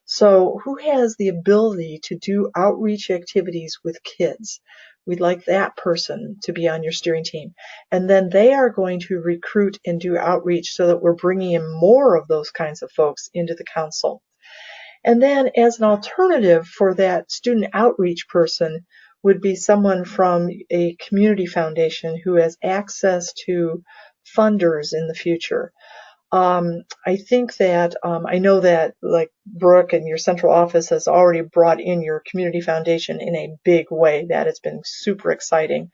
So who has the ability to do outreach activities with kids? We'd like that person to be on your steering team. And then they are going to recruit and do outreach so that we're bringing in more of those kinds of folks into the council. And then as an alternative for that student outreach person would be someone from a community foundation who has access to funders in the future. I think that I know that like Brooke and your central office has already brought in your community foundation in a big way. That has been super exciting.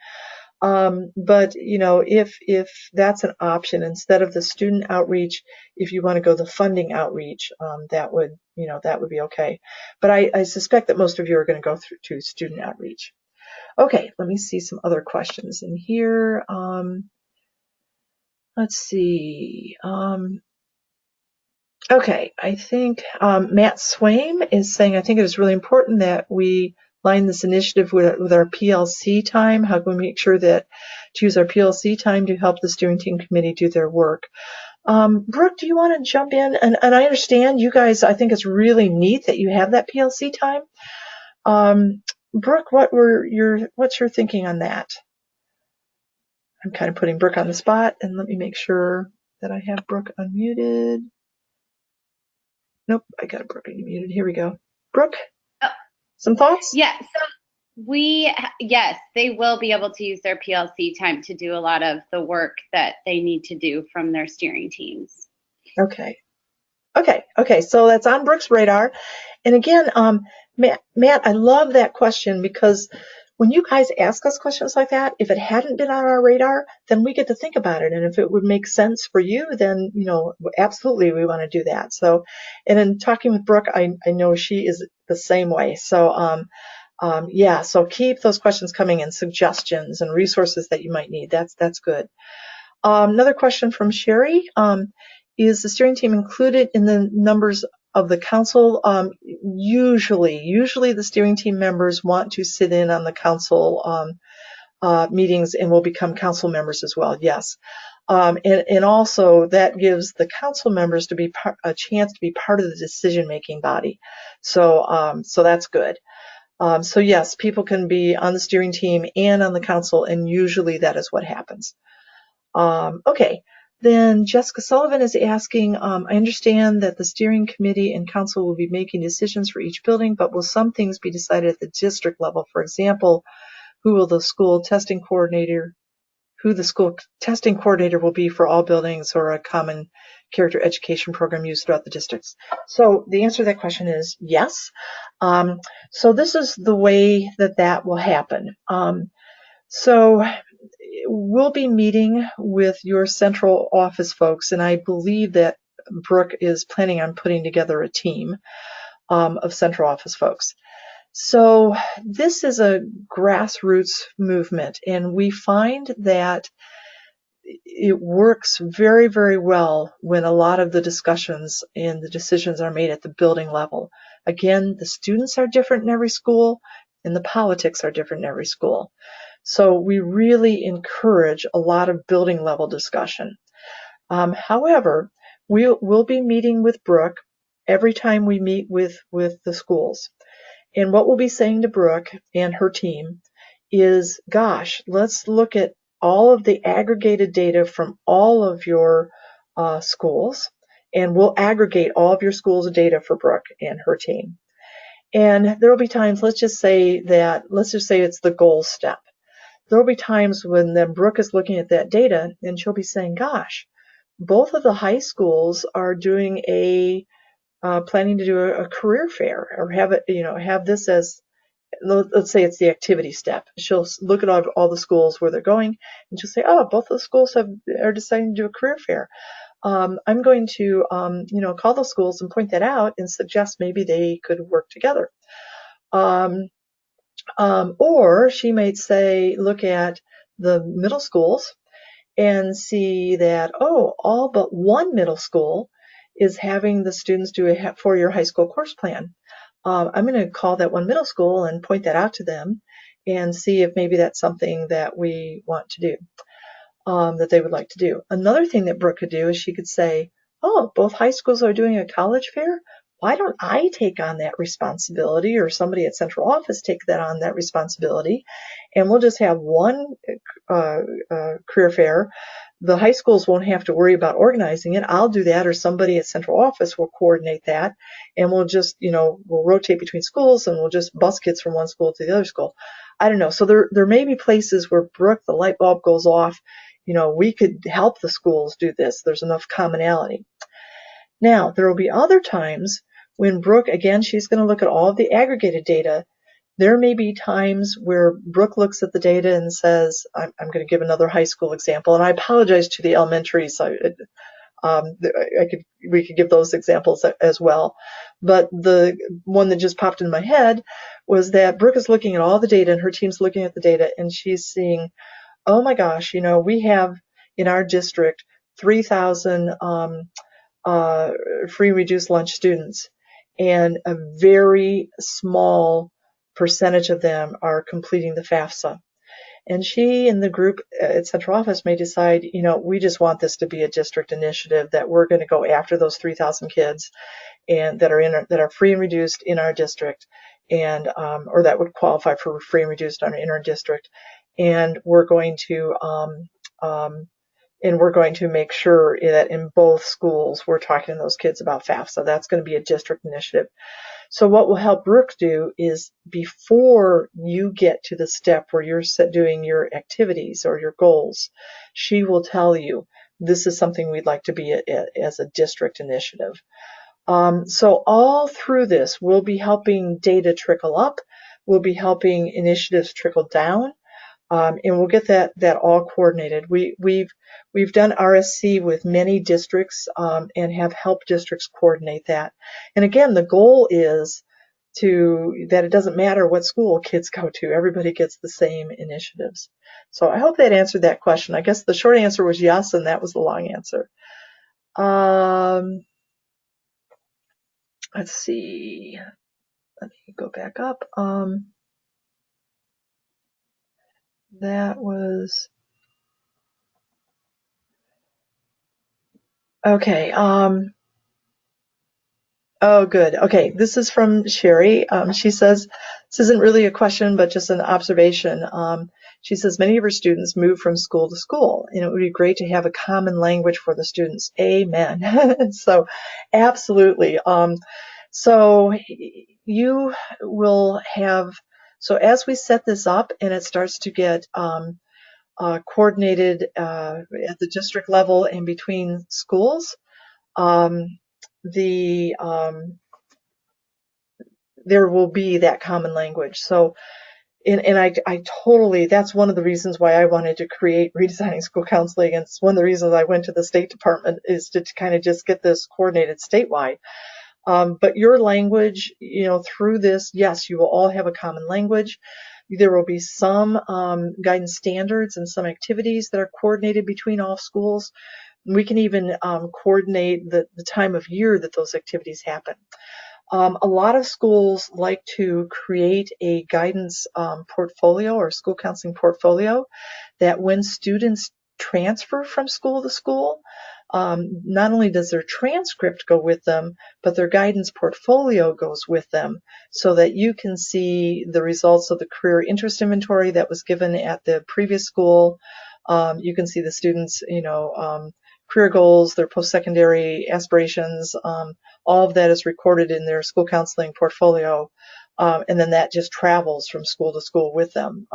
But if that's an option instead of the student outreach, if you want to go the funding outreach, that would be okay. But I suspect that most of you are going to go through to student outreach. Okay, let me see some other questions in here. Let's see. Okay, I think Matt Swaim is saying, I think it is really important that we line this initiative with our PLC time. How can we make sure that to use our PLC time to help the steering team committee do their work? Brooke, do you want to jump in? And I understand you guys, I think it's really neat that you have that PLC time. Brooke, what's your thinking on that? I'm kind of putting Brooke on the spot, and let me make sure that I have Brooke unmuted. Nope, I got Brooke muted. Here we go. Brooke, some thoughts? Yeah, so yes, they will be able to use their PLC time to do a lot of the work that they need to do from their steering teams. Okay. So that's on Brooke's radar. And again, Matt, I love that question because when you guys ask us questions like that, if it hadn't been on our radar, then we get to think about it. And if it would make sense for you, then, absolutely we want to do that. So, and in talking with Brooke, I know she is the same way. So, so keep those questions coming and suggestions and resources that you might need. That's good. Another question from Sherry. Is the steering team included in the numbers of the council? Usually the steering team members want to sit in on the council meetings and will become council members as well. Yes. And also that gives the council members to be a chance to be part of the decision-making body. So that's good. So yes, people can be on the steering team and on the council, and usually that is what happens. Okay. Then Jessica Sullivan is asking, I understand that the steering committee and council will be making decisions for each building, but will some things be decided at the district level? For example, who the school testing coordinator will be for all buildings, or a common character education program used throughout the districts? So the answer to that question is yes. So this is the way that will happen. So we'll be meeting with your central office folks, and I believe that Brooke is planning on putting together a team of central office folks. So this is a grassroots movement, and we find that it works very, very well when a lot of the discussions and the decisions are made at the building level. Again, the students are different in every school, and the politics are different in every school. So we really encourage a lot of building level discussion. However, we'll be meeting with Brooke every time we meet with the schools. And what we'll be saying to Brooke and her team is, gosh, let's look at all of the aggregated data from all of your schools, and we'll aggregate all of your schools' data for Brooke and her team. And there will be times, let's just say it's the goal step. There will be times when then Brooke is looking at that data and she'll be saying, gosh, both of the high schools are doing planning to do a career fair, or have this as, let's say it's the activity step. She'll look at all the schools where they're going, and she'll say, oh, both of the schools are deciding to do a career fair. I'm going to, call those schools and point that out and suggest maybe they could work together. Or she might say, look at the middle schools and see that, all but one middle school is having the students do a four-year high school course plan. I'm going to call that one middle school and point that out to them and see if maybe that's something that we want to do. that they would like to do. Another thing that Brooke could do is she could say, oh, both high schools are doing a college fair. Why don't I take on that responsibility, or somebody at central office take that responsibility, and we'll just have one career fair. The high schools won't have to worry about organizing it. I'll do that, or somebody at central office will coordinate that, and we'll just, we'll rotate between schools, and we'll just bus kids from one school to the other school. I don't know. So there may be places where, Brooke, the light bulb goes off. We could help the schools do this. There's enough commonality. Now, there will be other times when Brooke, again, she's going to look at all of the aggregated data. There may be times where Brooke looks at the data and says, I'm going to give another high school example, and I apologize to the elementary, so we could give those examples as well. But the one that just popped in my head was that Brooke is looking at all the data, and her team's looking at the data, and she's seeing, oh my gosh, we have in our district 3,000 free reduced lunch students, and a very small percentage of them are completing the FAFSA. And she and the group at central office may decide, we just want this to be a district initiative, that we're going to go after those 3,000 kids and that are free and reduced in our district, and or that would qualify for free and reduced in our district, and we're going to make sure that in both schools we're talking to those kids about FAFSA. That's going to be a district initiative. So what will help Brooke do is, before you get to the step where you're doing your activities or your goals, she will tell you, this is something we'd like to be as a district initiative. So all through this, we'll be helping data trickle up, we'll be helping initiatives trickle down, and we'll get that all coordinated. We've done RSC with many districts, and have helped districts coordinate that. And again, the goal is that it doesn't matter what school kids go to, everybody gets the same initiatives. So I hope that answered that question. I guess the short answer was yes, and that was the long answer. Let's see. Let me go back up. That was okay. Oh, good. Okay, this is from Sherry. She says, this isn't really a question, but just an observation. She says, many of her students move from school to school, and it would be great to have a common language for the students. Amen. So, absolutely. So you will have, so as we set this up and it starts to get coordinated at the district level and between schools, there will be that common language. So, and I totally, that's one of the reasons why I wanted to create Redesigning School Counseling, and it's one of the reasons I went to the State Department, is to kind of just get this coordinated statewide. But your language, through this, yes, you will all have a common language. There will be some guidance standards and some activities that are coordinated between all schools. We can even coordinate the time of year that those activities happen. A lot of schools like to create a guidance portfolio or school counseling portfolio, that when students transfer from school to school, not only does their transcript go with them, but their guidance portfolio goes with them, so that you can see the results of the career interest inventory that was given at the previous school. You can see the students, career goals, their post-secondary aspirations, all of that is recorded in their school counseling portfolio, and then that just travels from school to school with them.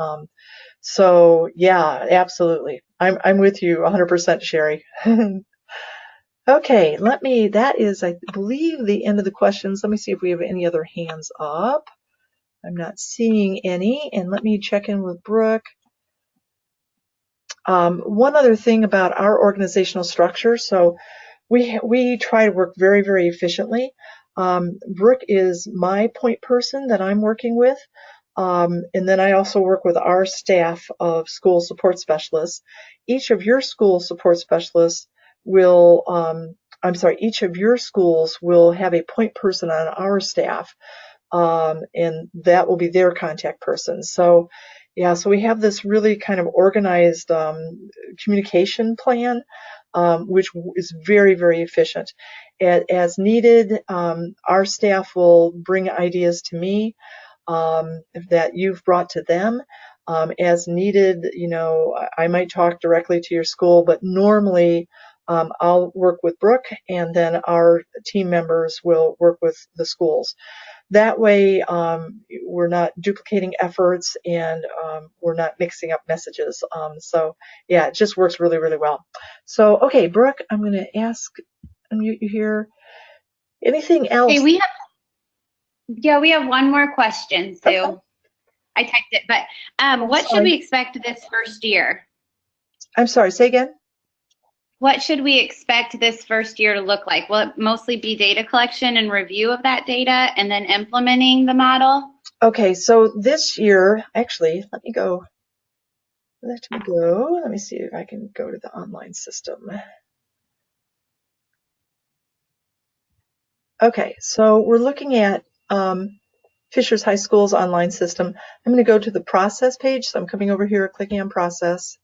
So yeah, absolutely. I'm with you 100%, Sherry. Okay, that is, I believe, the end of the questions. Let me see if we have any other hands up. I'm not seeing any, and let me check in with Brooke. One other thing about our organizational structure, so we try to work very, very efficiently. Brooke is my point person that I'm working with, and then I also work with our staff of school support specialists. Each of your school support specialists will, each of your schools will have a point person on our staff, and that will be their contact person. So Yeah, so we have this really kind of organized communication plan, which is very, very efficient. As needed, our staff will bring ideas to me that you've brought to them. As needed, I might talk directly to your school, but normally I'll work with Brooke, and then our team members will work with the schools. That way, we're not duplicating efforts, and we're not mixing up messages. So yeah, it just works really, really well. So, okay, Brooke, I'm going to unmute you here. Anything else? Hey, we have one more question, Sue. Okay. I typed it, but what should we expect this first year? I'm sorry, say again. What should we expect this first year to look like? Will it mostly be data collection and review of that data and then implementing the model? Okay, so this year, actually, let me see if I can go to the online system. Okay, so we're looking at Fishers High School's online system. I'm going to go to the process page, so I'm coming over here, clicking on process.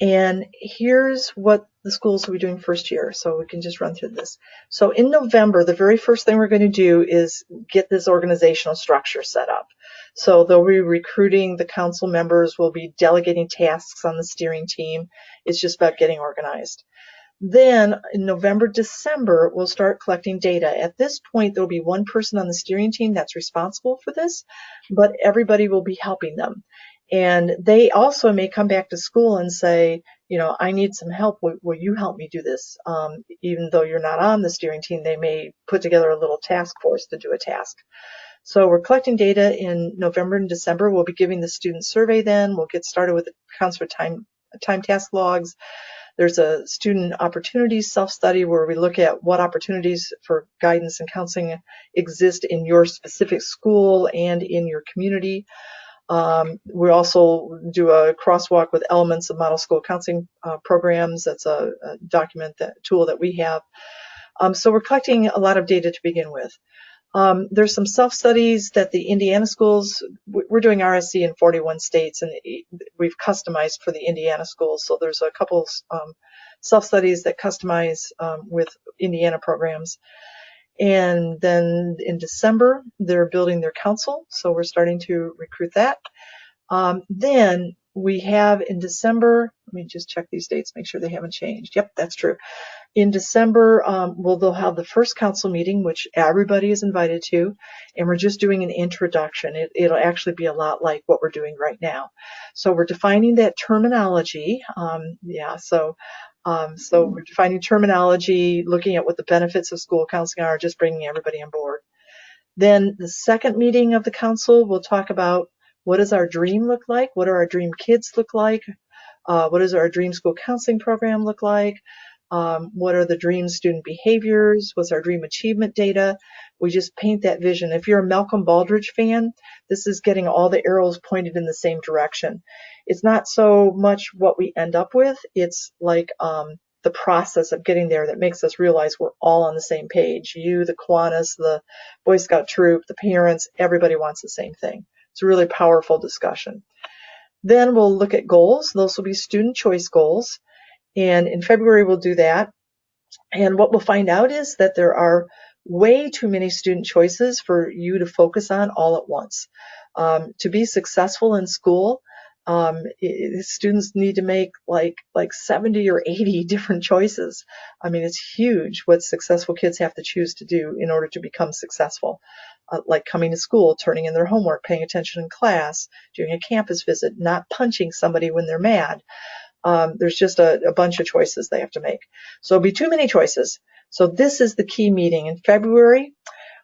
And here's what the schools will be doing first year, so we can just run through this. So in November, the very first thing we're going to do is get this organizational structure set up. So they'll be recruiting the council members, we'll be delegating tasks on the steering team. It's just about getting organized. Then in November, December, we'll start collecting data. At this point, there'll be one person on the steering team that's responsible for this, but everybody will be helping them. And they also may come back to school and say, I need some help. Will you help me do this? Even though you're not on the steering team, they may put together a little task force to do a task. So we're collecting data in November and December. We'll be giving the student survey then. We'll get started with the counselor time task logs. There's a student opportunities self-study where we look at what opportunities for guidance and counseling exist in your specific school and in your community. We also do a crosswalk with elements of model school counseling programs. That's a tool that we have. So we're collecting a lot of data to begin with. There's some self-studies that the Indiana schools, we're doing RSC in 41 states, and we've customized for the Indiana schools. So there's a couple self-studies that customize with Indiana programs. And then in December, they're building their council, so we're starting to recruit that. Then we have in December, let me just check these dates, make sure they haven't changed. Yep, that's true. In December, they'll have the first council meeting, which everybody is invited to, and we're just doing an introduction. It'll actually be a lot like what we're doing right now. So we're defining that terminology. So we're defining terminology, looking at what the benefits of school counseling are, just bringing everybody on board. Then the second meeting of the council, we'll talk about what does our dream look like? What do our dream kids look like? What does our dream school counseling program look like? What are the dream student behaviors? What's our dream achievement data? We just paint that vision. If you're a Malcolm Baldrige fan, this is getting all the arrows pointed in the same direction. It's not so much what we end up with. It's like the process of getting there that makes us realize we're all on the same page. You, the Kiwanis, the Boy Scout troop, the parents, everybody wants the same thing. It's a really powerful discussion. Then we'll look at goals. Those will be student choice goals. And in February, we'll do that. And what we'll find out is that there are way too many student choices for you to focus on all at once. To be successful in school, students need to make like 70 or 80 different choices. I mean, it's huge what successful kids have to choose to do in order to become successful. Like coming to school, turning in their homework, paying attention in class, doing a campus visit, not punching somebody when they're mad. There's just a bunch of choices they have to make. So it'll be too many choices. So this is the key meeting. In February,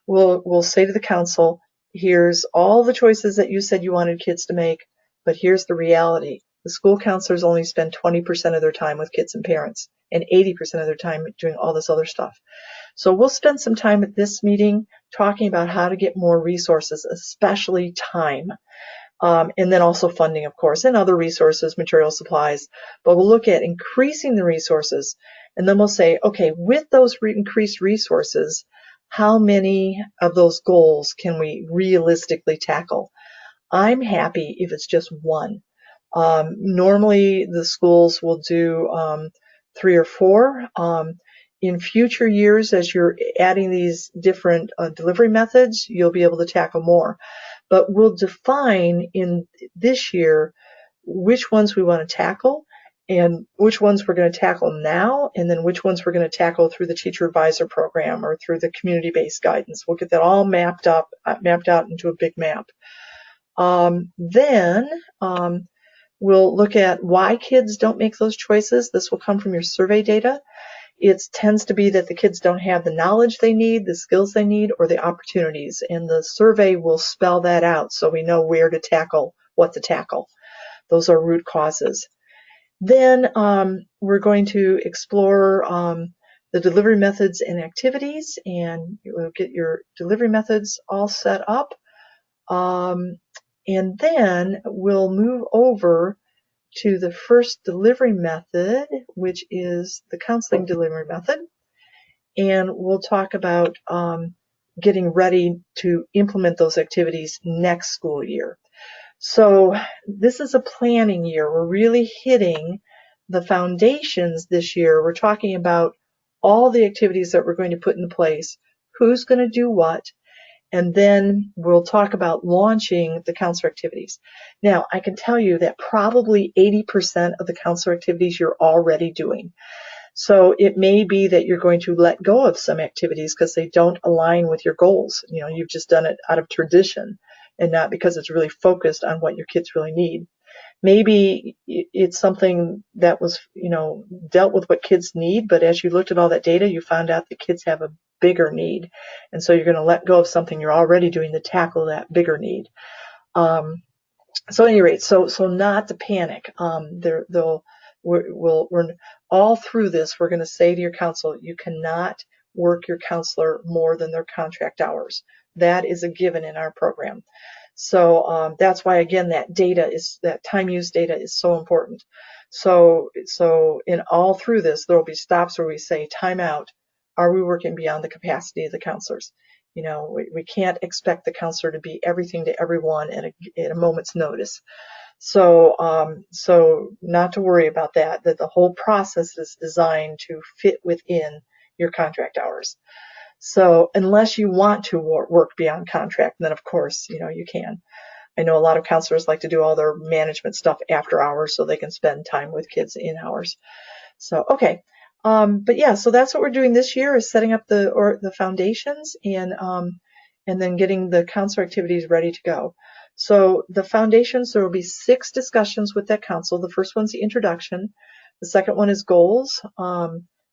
we'll say to the council, here's all the choices that you said you wanted kids to make, but here's the reality. The school counselors only spend 20% of their time with kids and parents and 80% of their time doing all this other stuff. So we'll spend some time at this meeting talking about how to get more resources, especially time. And then also funding, of course, and other resources, material supplies. But we'll look at increasing the resources, and then we'll say, okay, with those increased resources, how many of those goals can we realistically tackle? I'm happy if it's just one. Normally the schools will do 3 or 4. In future years, as you're adding these different delivery methods, you'll be able to tackle more. But we'll define in this year which ones we want to tackle and which ones we're going to tackle now, and then which ones we're going to tackle through the teacher advisor program or through the community-based guidance. We'll get that all mapped out into a big map. Then we'll look at why kids don't make those choices. This will come from your survey data. It tends to be that the kids don't have the knowledge they need, the skills they need, or the opportunities. And the survey will spell that out so we know where to tackle, what to tackle. Those are root causes. Then we're going to explore the delivery methods and activities, and you'll get your delivery methods all set up. And then we'll move over to the first delivery method, which is the counseling delivery method. And we'll talk about getting ready to implement those activities next school year. So this is a planning year. We're really hitting the foundations this year. We're talking about all the activities that we're going to put in place, who's going to do what, and then we'll talk about launching the counselor activities. Now, I can tell you that probably 80% of the counselor activities you're already doing. So it may be that you're going to let go of some activities because they don't align with your goals. You know, you've just done it out of tradition and not because it's really focused on what your kids really need. Maybe it's something that was, you know, dealt with what kids need, but as you looked at all that data, you found out the kids have a bigger need. And so you're going to let go of something you're already doing to tackle that bigger need. So at any rate, so not to panic. We're all through this, we're going to say to your counselor, you cannot work your counselor more than their contract hours. That is a given in our program. So that's why, again, that time use data is so important. So in all through this, there will be stops where we say, time out. Are we working beyond the capacity of the counselors? You know, we can't expect the counselor to be everything to everyone at a moment's notice. So not to worry about that the whole process is designed to fit within your contract hours. So unless you want to work beyond contract, then of course, you know, you can. I know a lot of counselors like to do all their management stuff after hours so they can spend time with kids in hours. So, okay. But yeah, so that's what we're doing this year is setting up the foundations and then getting the counselor activities ready to go. So the foundations, there will be 6 discussions with that counsel. The first one's the introduction. The second one is goals.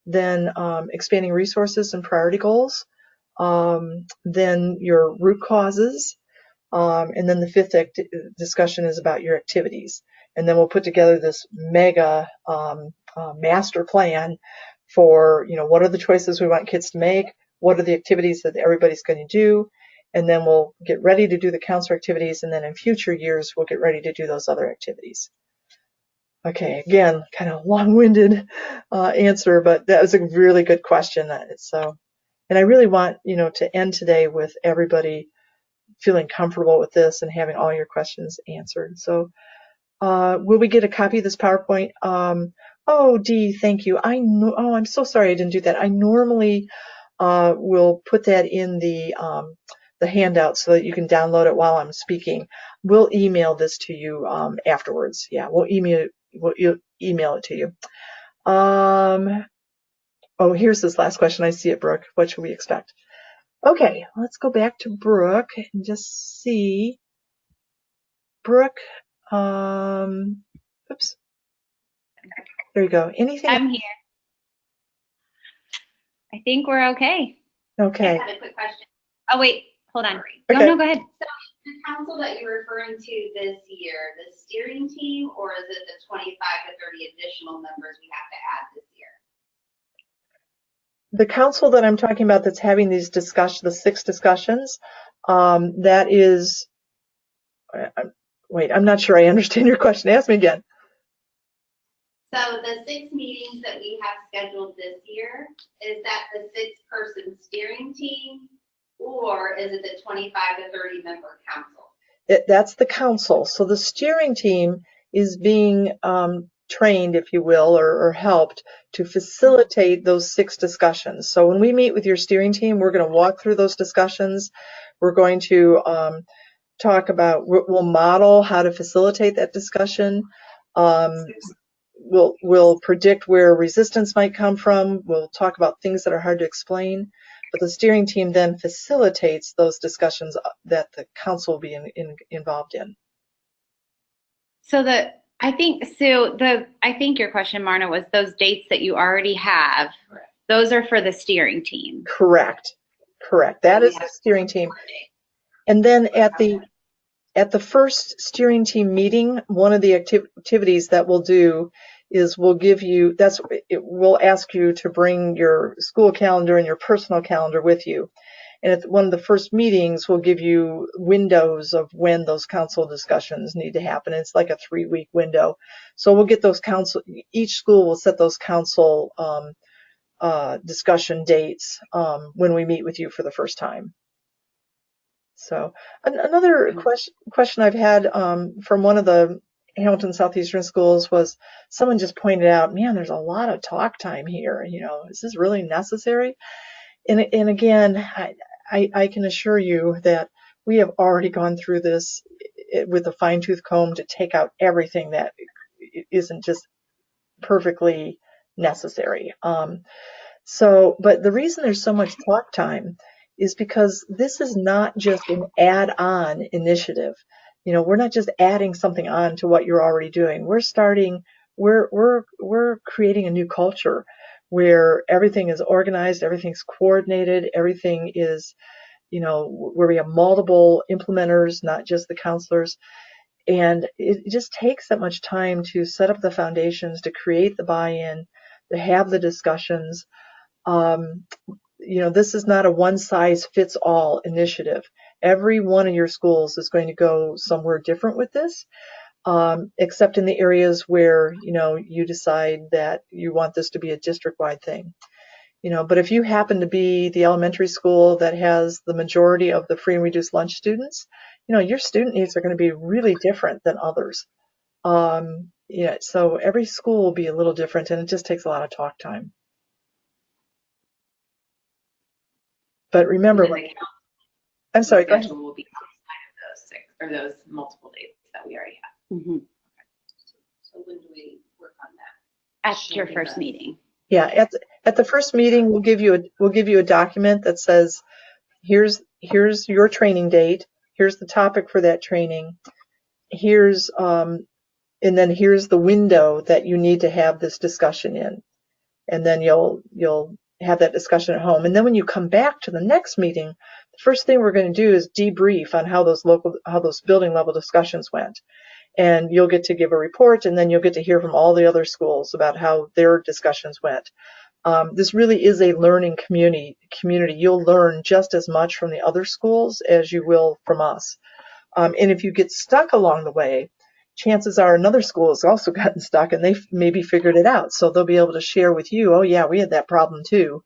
Then expanding resources and priority goals, then your root causes, and then the 5th discussion is about your activities. And then we'll put together this mega master plan for, you know, what are the choices we want kids to make, what are the activities that everybody's going to do, and then we'll get ready to do the counselor activities, and then in future years we'll get ready to do those other activities. Okay, again, kind of long-winded answer, but that was a really good question. And I really want, you know, to end today with everybody feeling comfortable with this and having all your questions answered. So will we get a copy of this PowerPoint? Oh, Dee, thank you. I'm so sorry I didn't do that. I normally will put that in the handout so that you can download it while I'm speaking. We'll email this to you afterwards. Yeah, we'll email it to you. Oh, here's this last question. I see it, Brooke. What should we expect? Okay, let's go back to Brooke and just see. Brooke, oops. There you go. Anything? I'm here. I think we're okay. Okay. I had a quick question. Oh, wait, hold on. Okay. No, go ahead. So the council that you're referring to this year, the steering team, or is it the 25 to 30 additional members we have to add this year? The council that I'm talking about that's having these the 6 discussions, that is, wait, I'm not sure I understand your question. Ask me again. So the 6 meetings that we have scheduled this year, is that the 6-person steering team, or is it the 25 to 30 member council? That's the council. So the steering team is being trained, if you will, or helped to facilitate those 6 discussions. So when we meet with your steering team, we're going to walk through those discussions. We're going to talk about, we'll model how to facilitate that discussion. We'll predict where resistance might come from. We'll talk about things that are hard to explain. But the steering team then facilitates those discussions that the council will be involved in. So I think, Sue, I think your question, Marna, was those dates that you already have. Correct. Those are for the steering team. Correct. That is the steering team. And then at the first steering team meeting, one of the activities that we'll do is we'll ask you to bring your school calendar and your personal calendar with you. And at one of the first meetings, we'll give you windows of when those council discussions need to happen. It's like a 3-week window. So we'll get those each school will set those council discussion dates when we meet with you for the first time. So another question I've had from one of the Hamilton Southeastern schools was someone just pointed out, man, there's a lot of talk time here. Is this really necessary? And again, I can assure you that we have already gone through this with a fine-tooth comb to take out everything that isn't just perfectly necessary. But the reason there's so much talk time is because this is not just an add-on initiative. We're not just adding something on to what you're already doing. We're creating a new culture where everything is organized, everything's coordinated, everything is, where we have multiple implementers, not just the counselors. And it just takes that much time to set up the foundations, to create the buy-in, to have the discussions. This is not a one-size-fits-all initiative. Every one of your schools is going to go somewhere different with this, except in the areas where, you decide that you want this to be a district-wide thing. But if you happen to be the elementary school that has the majority of the free and reduced lunch students, your student needs are going to be really different than others. So every school will be a little different, and it just takes a lot of talk time. But remember, I'm sorry, go ahead. Will be outside of those 6 or those multiple dates that we already have. Mm-hmm. So when do we work on that? At your first meeting. Yeah, at the first meeting, we'll give you a document that says, here's your training date, here's the topic for that training, and then here's the window that you need to have this discussion in, and then you'll have that discussion at home. And then when you come back to the next meeting, the first thing we're going to do is debrief on how those building level discussions went. And you'll get to give a report, and then you'll get to hear from all the other schools about how their discussions went. This really is a learning community. You'll learn just as much from the other schools as you will from us. And if you get stuck along the way, chances are another school has also gotten stuck and they've maybe figured it out. So they'll be able to share with you, oh yeah, we had that problem too,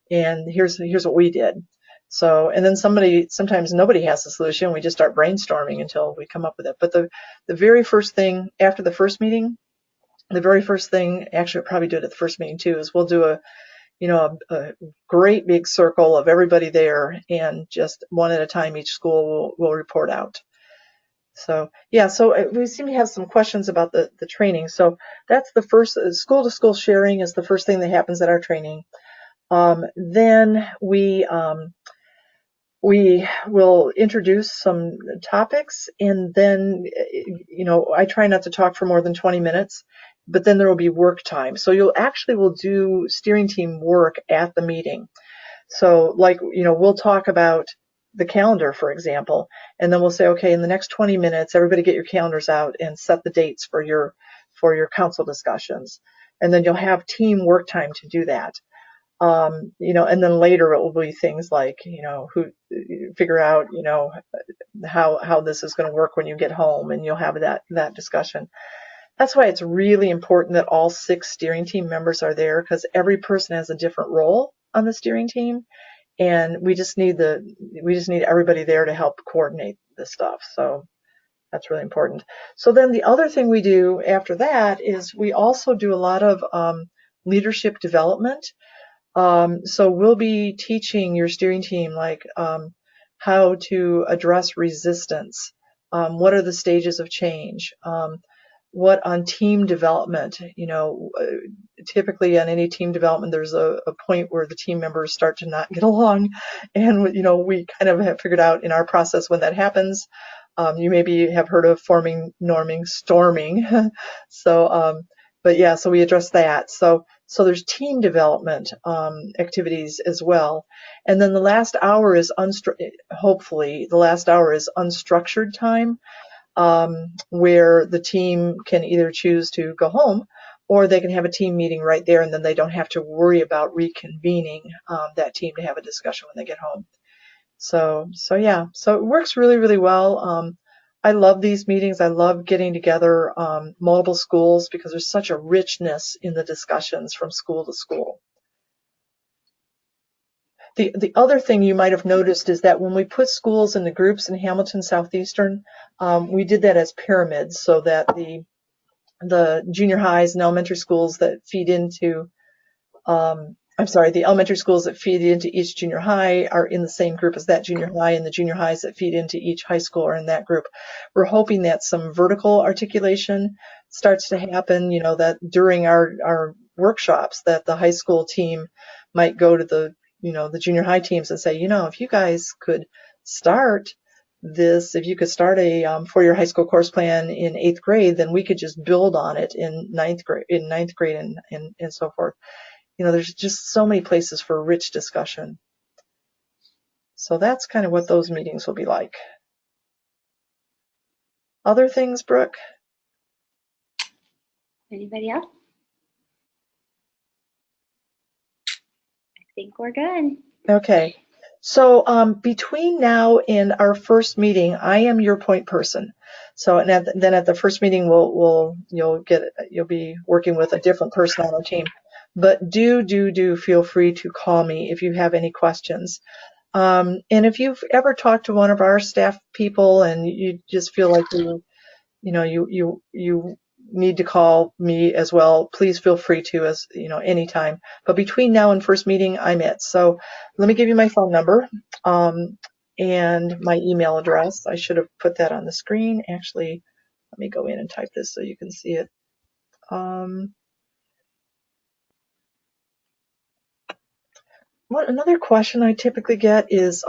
and here's what we did. So, and then sometimes nobody has the solution. We just start brainstorming until we come up with it. But the very first thing after the first meeting, actually we'll probably do it at the first meeting too, is we'll do a great big circle of everybody there, and just one at a time each school will report out. So yeah, so we seem to have some questions about the training. So that's the first, school to school sharing is the first thing that happens at our training. Then we will introduce some topics, and then, I try not to talk for more than 20 minutes, but then there will be work time. So we'll do steering team work at the meeting. So we'll talk about the calendar, for example, and then we'll say, okay, in the next 20 minutes, everybody get your calendars out and set the dates for your council discussions. And then you'll have team work time to do that. And then later it will be things like, who figure out, how this is going to work when you get home, and you'll have that discussion. That's why it's really important that all 6 steering team members are there, because every person has a different role on the steering team, and we just need everybody there to help coordinate this stuff. So That's really important. So then the other thing we do after that is we also do a lot of leadership development. So we'll be teaching your steering team like how to address resistance. What are the stages of change? What on team development? Typically on any team development, there's a point where the team members start to not get along, and we kind of have figured out in our process when that happens. You maybe have heard of forming, norming, storming. But yeah, so we address that. So there's team development activities as well. And then the last hour is hopefully the last hour is unstructured time, where the team can either choose to go home or they can have a team meeting right there, and then they don't have to worry about reconvening that team to have a discussion when they get home. So yeah, so it works really, really well. I love these meetings. I love getting together multiple schools because there's such a richness in the discussions from school to school. The other thing you might have noticed is that when we put schools into groups in Hamilton Southeastern, we did that as pyramids so that the junior highs and elementary schools that feed into the elementary schools that feed into each junior high are in the same group as that junior high, and the junior highs that feed into each high school are in that group. We're hoping that some vertical articulation starts to happen, that during our workshops that the high school team might go to the junior high teams and say, if you guys could start this, if you could start a 4-year high school course plan in 8th grade, then we could just build on it in ninth grade and so forth. There's just so many places for rich discussion. So that's kind of what those meetings will be like. Other things, Brooke? Anybody else? I think we're good. Okay. So between now and our first meeting, I am your point person. So and then at the first meeting, you'll be working with a different person on our team. But do feel free to call me if you have any questions. And if you've ever talked to one of our staff people and you just feel like you need to call me as well, please feel free to anytime. But between now and first meeting, I'm it. So let me give you my phone number and my email address. I should have put that on the screen. Actually, let me go in and type this so you can see it. Another question I typically get is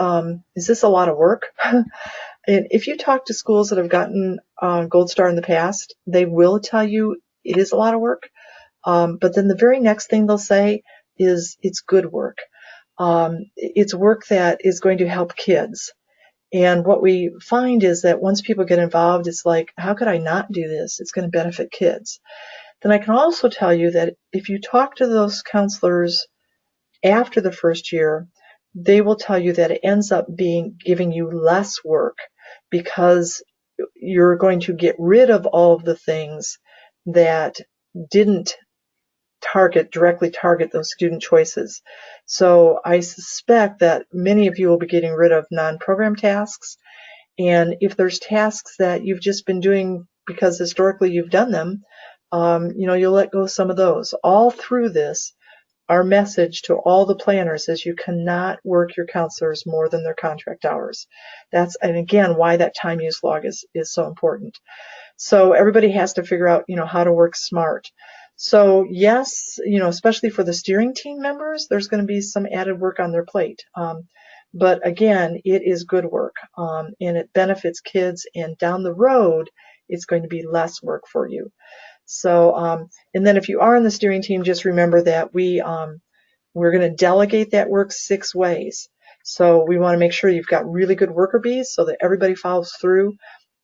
this a lot of work? And if you talk to schools that have gotten Gold Star in the past, they will tell you it is a lot of work. But then the very next thing they'll say is it's good work. It's work that is going to help kids. And what we find is that once people get involved, it's like, how could I not do this? It's going to benefit kids. Then I can also tell you that if you talk to those counselors after the first year, they will tell you that it ends up giving you less work because you're going to get rid of all of the things that didn't directly target those student choices. So I suspect that many of you will be getting rid of non-program tasks. And if there's tasks that you've just been doing because historically you've done them, you'll let go of some of those. All through this, our message to all the planners is you cannot work your counselors more than their contract hours. And again, why that time use log is so important. So everybody has to figure out, how to work smart. So yes, especially for the steering team members, there's going to be some added work on their plate. But again, it is good work, and it benefits kids, and down the road, it's going to be less work for you. So, and then if you are on the steering team, just remember that we're going to delegate that work 6 ways. So we want to make sure you've got really good worker bees so that everybody follows through.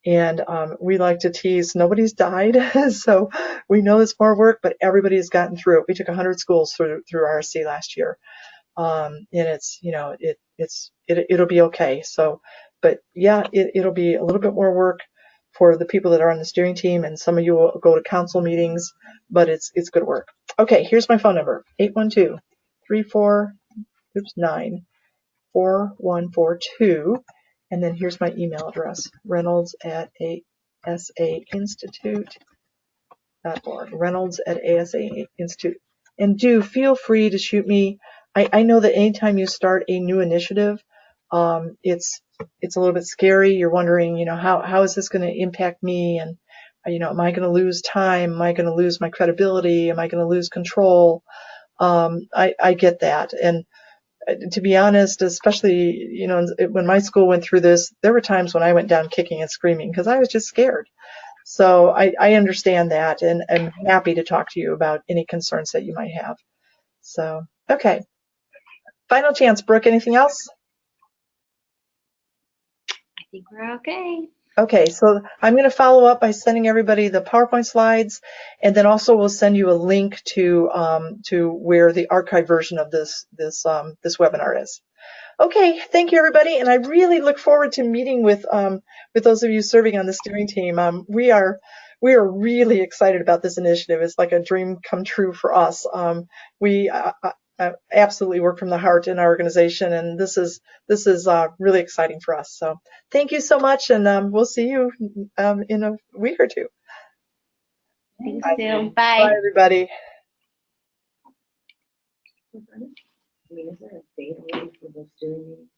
And we like to tease, nobody's died. So we know it's more work, but everybody has gotten through it. We took 100 schools through RSC last year. And it'll be okay. So, but yeah, it'll be a little bit more work for the people that are on the steering team, and some of you will go to council meetings, but it's good work. Okay, here's my phone number, 812-94142, and then here's my email address, Reynolds at asainstitute.org. Reynolds at ASA Institute. And do feel free to shoot me. I know that anytime you start a new initiative, it's a little bit scary. You're wondering, how is this going to impact me? And, am I going to lose time? Am I going to lose my credibility? Am I going to lose control? I get that. And to be honest, especially, when my school went through this, there were times when I went down kicking and screaming because I was just scared. So I understand that, and I'm happy to talk to you about any concerns that you might have. So, okay. Final chance, Brooke, anything else? I think we're okay. Okay, so I'm going to follow up by sending everybody the PowerPoint slides, and then also we'll send you a link to where the archived version of this webinar is. Okay, thank you everybody, and I really look forward to meeting with those of you serving on the steering team. We are really excited about this initiative. It's like a dream come true for us. We absolutely work from the heart in our organization, and this is really exciting for us. So thank you so much, and we'll see you in a week or two. Thanks, Bye. Sue. Bye, everybody. I mean, is there a date already for those steering meetings?